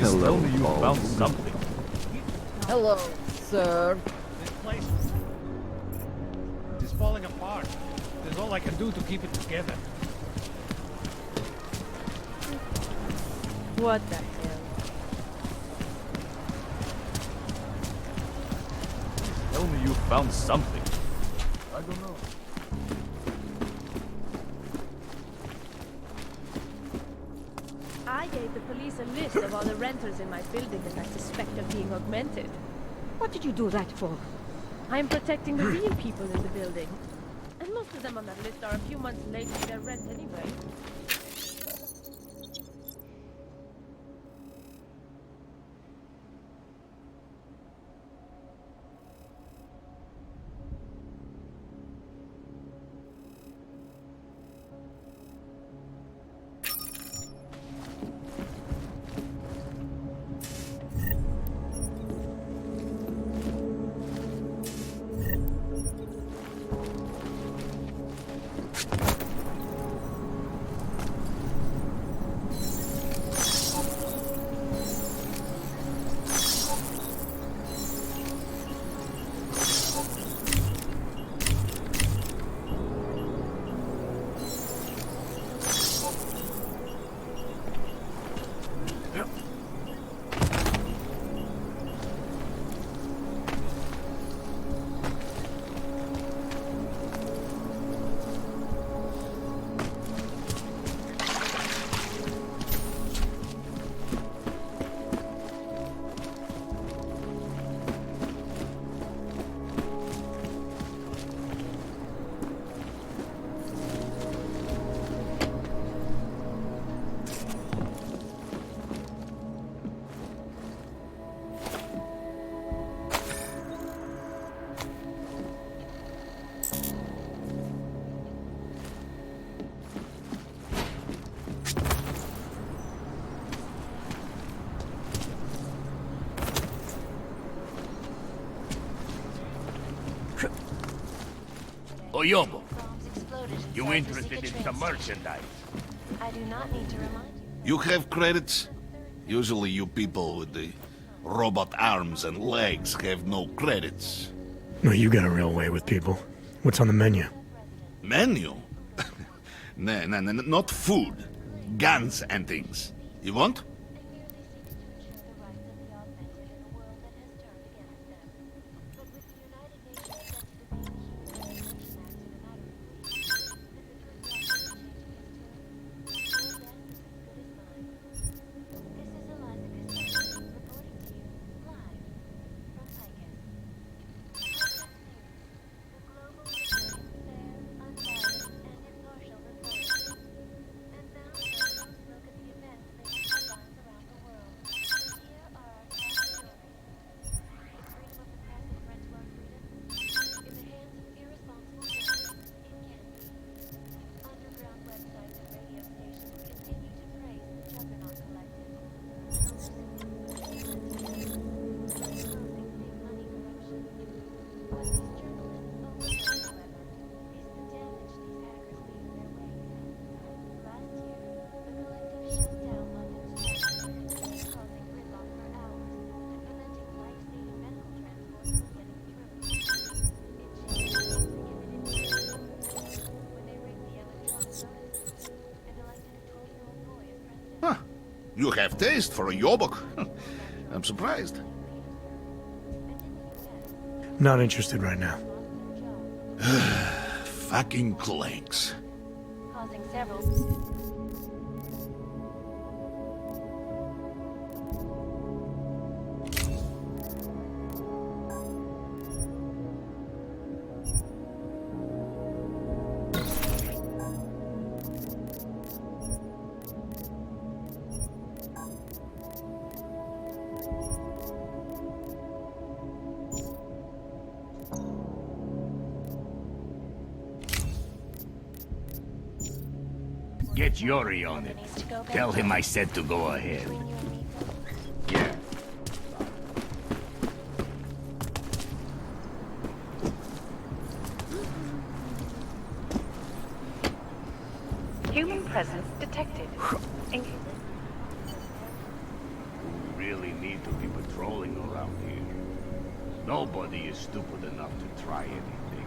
Hello, Tell me you all. found something. Hello, sir. This place is falling apart. There's all I can do to keep it together. What the hell? Tell me you found something. I don't know. I gave the police a list of all the renters in my building that I suspect of being augmented. What did you do that for? I am protecting the real people in the building. And most of them on that list are a few months late with their rent anyway. Oyobo, Bombs exploded you inside interested in Pacific some train merchandise? station. I do not need to remind you. You have credits? Usually you people with the robot arms and legs have no credits. Well, you got a real way with people. What's on the menu? Menu? No, not food. Guns and things. You want? Huh. You have taste for a yobok. I'm surprised. Not interested right now. Fucking clanks. Causing several. Get Yuri on it. Tell him I said to go ahead. Yeah. Human presence detected. We really need to be patrolling around here. Nobody is stupid enough to try anything.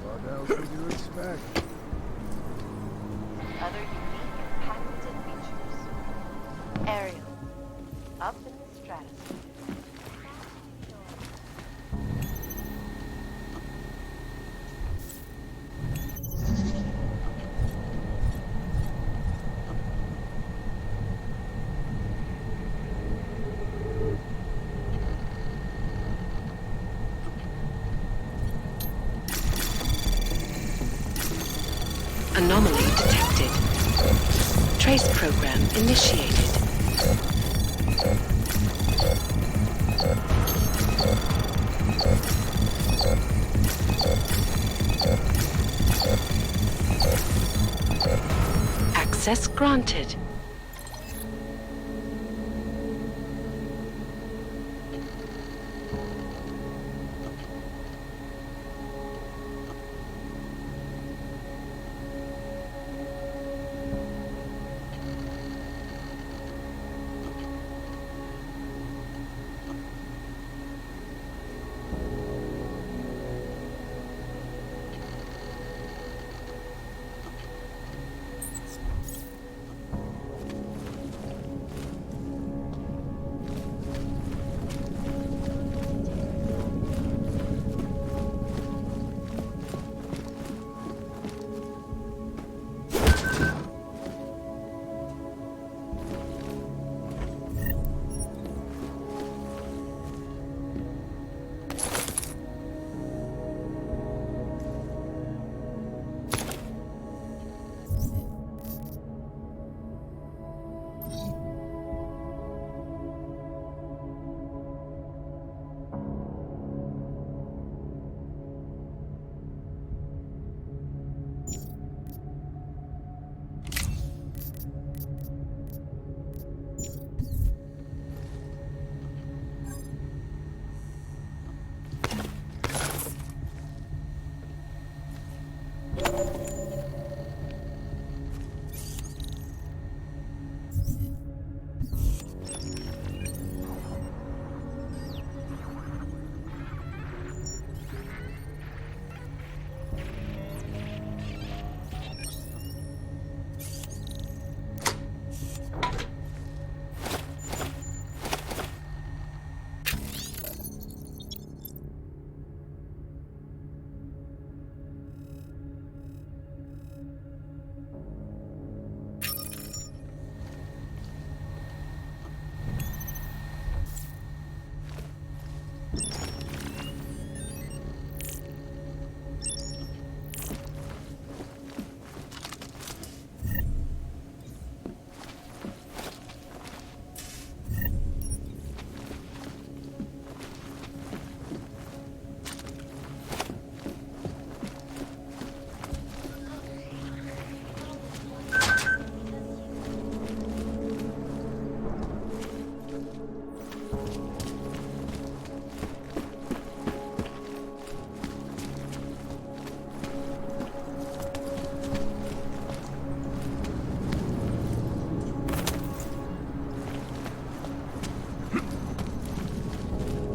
What else would you expect? Other unique and patented features. Aerial. Up in the stratosphere. Anomaly detected. Trace program initiated. Access granted.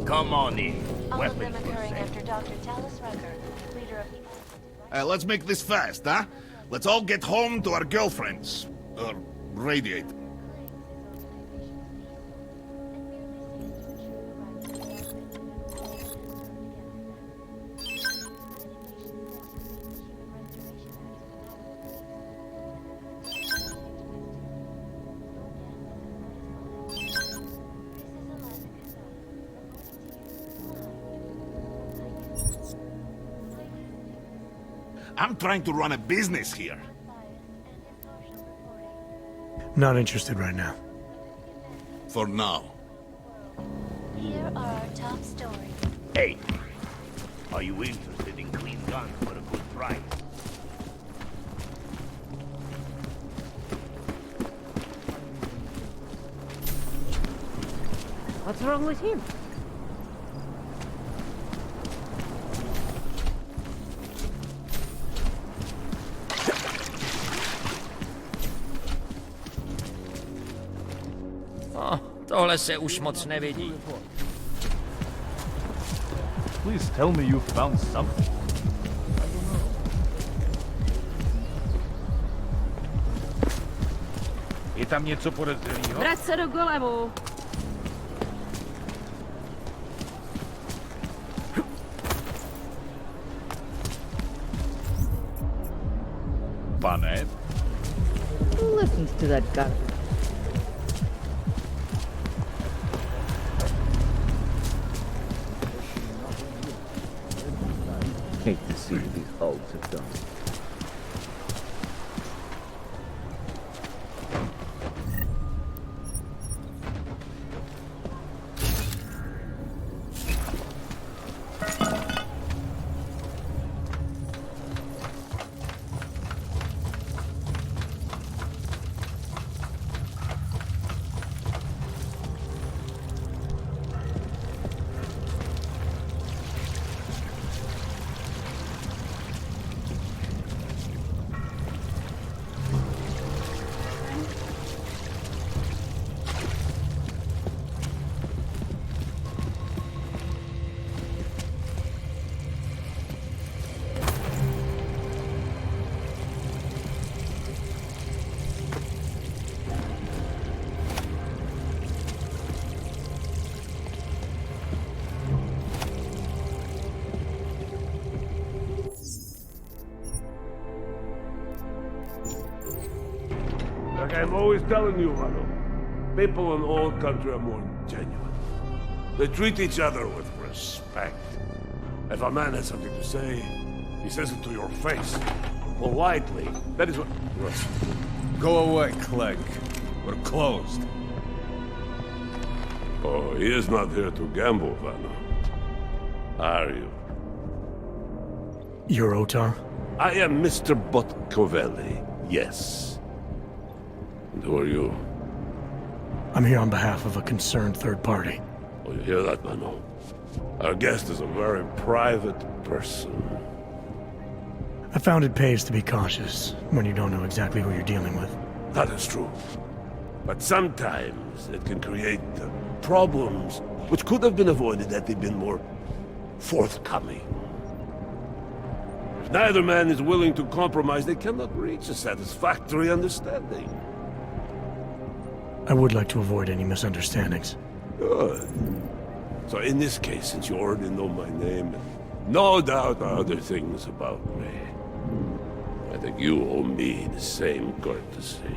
Come on in. All of them occurring after Dr. Tallis Rucker, leader of the... Let's make this fast, huh? Let's all get home to our girlfriends. Or radiate. I'm trying to run a business here. Not interested right now. For now. Here are our top stories. Hey, are you interested in clean guns for a good price? What's wrong with him? Tohle se už moc nevidí. Please tell me you found something. Je tam něco podezřelého? Vrať se do golemu! Pane? Who listens to that garbage? Hate to see what these hulks have done. Like I'm always telling you, Rano, people in old country are more genuine. They treat each other with respect. If a man has something to say, he says it to your face. Politely. That is what... Go away, Clegg. We're closed. Oh, he is not here to gamble, Vano. Are you? You're Otar? I am Mr. Botkovelli, yes. And who are you? I'm here on behalf of a concerned third party. Oh, you hear that, Vano? Our guest is a very private person. I found it pays to be cautious when you don't know exactly who you're dealing with. That is true. But sometimes it can create problems which could have been avoided had they been more forthcoming. If neither man is willing to compromise, they cannot reach a satisfactory understanding. I would like to avoid any misunderstandings. Good. So in this case, since you already know my name, no doubt other things about me, I think you owe me the same courtesy.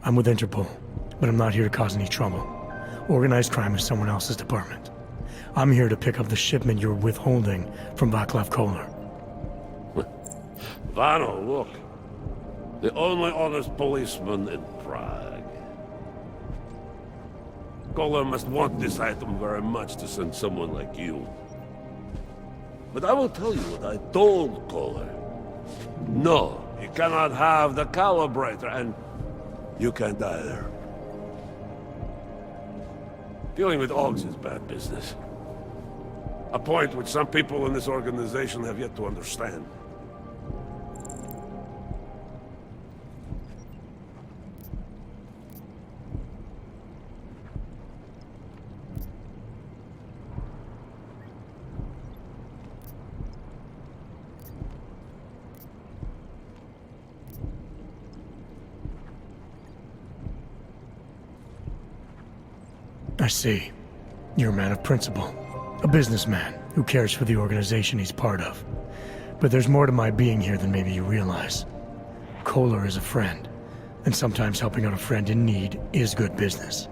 I'm with Interpol, but I'm not here to cause any trouble. Organized crime is someone else's department. I'm here to pick up the shipment you're withholding from Vaclav Kolar. Vano, look. The only honest policeman in Prague. Kolar must want this item very much to send someone like you. But I will tell you what I told Kohler. No, he cannot have the calibrator, and you can't either. Dealing with Augs is bad business. A point which some people in this organization have yet to understand. I see. You're a man of principle. A businessman who cares for the organization he's part of. But there's more to my being here than maybe you realize. Kohler is a friend, and sometimes helping out a friend in need is good business.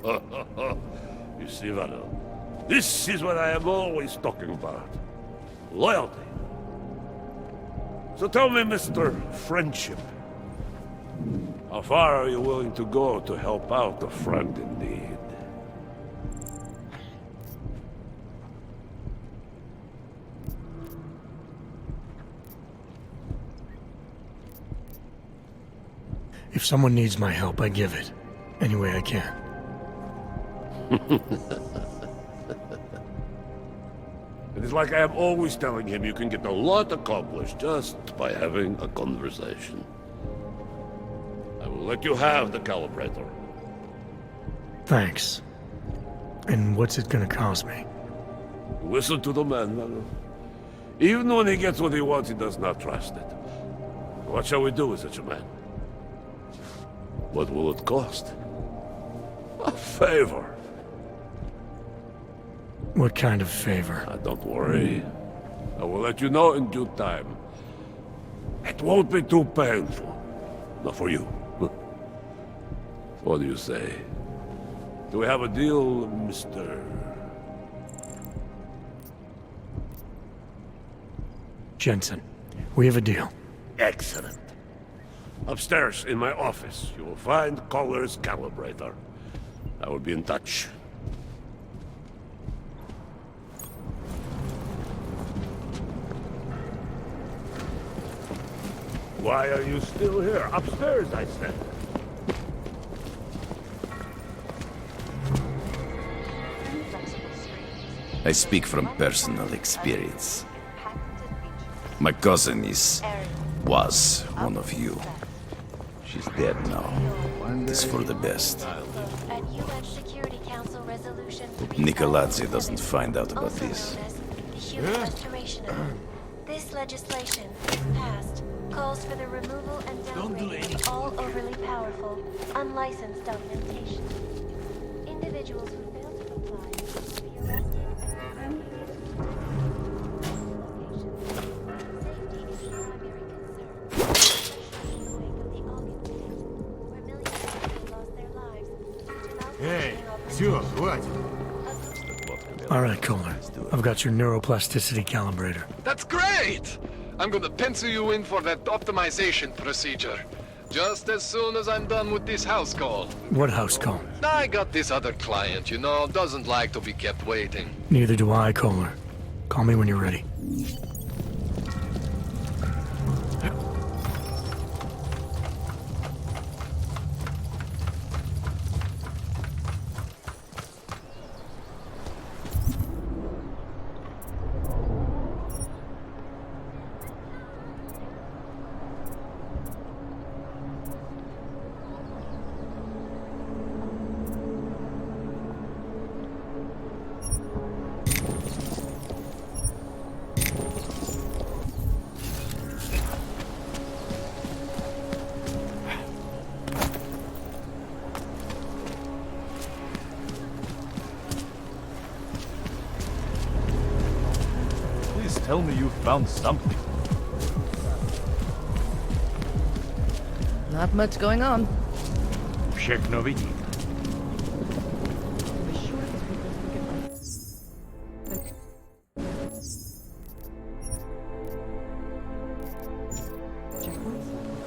You see, Vado, this is what I am always talking about. Loyalty. So tell me, Mr. Friendship, how far are you willing to go to help out a friend in need? If someone needs my help, I give it. Any way I can. It is like I am always telling him you can get a lot accomplished just by having a conversation. I will let you have the calibrator. Thanks. And what's it gonna cost me? Listen to the man, Valo. Even when he gets what he wants, he does not trust it. What shall we do with such a man? What will it cost? A favor. What kind of favor? Don't worry. I will let you know in due time. It won't be too painful. Not for you. What do you say? Do we have a deal, Mr. Jensen? We have a deal. Excellent. Upstairs in my office, you will find Kohler's calibrator. I will be in touch. Why are you still here? Upstairs, I said. I speak from personal experience. My cousin was one of you. She's dead now. It's for the best. Hope Nicolazzi doesn't find out about this. This legislation, if passed, calls for the removal and downgrading of all overly powerful, unlicensed documentation. Individuals who fail to comply will be arrested and Hey, все, хватит. All right, Kohler. I've got your neuroplasticity calibrator. That's great! I'm gonna pencil you in for that optimization procedure. Just as soon as I'm done with this house call. What house call? I got this other client, you know, doesn't like to be kept waiting. Neither do I, Kohler. Call me when you're ready. Tell me you found something. Not much going on. Všechno vidím.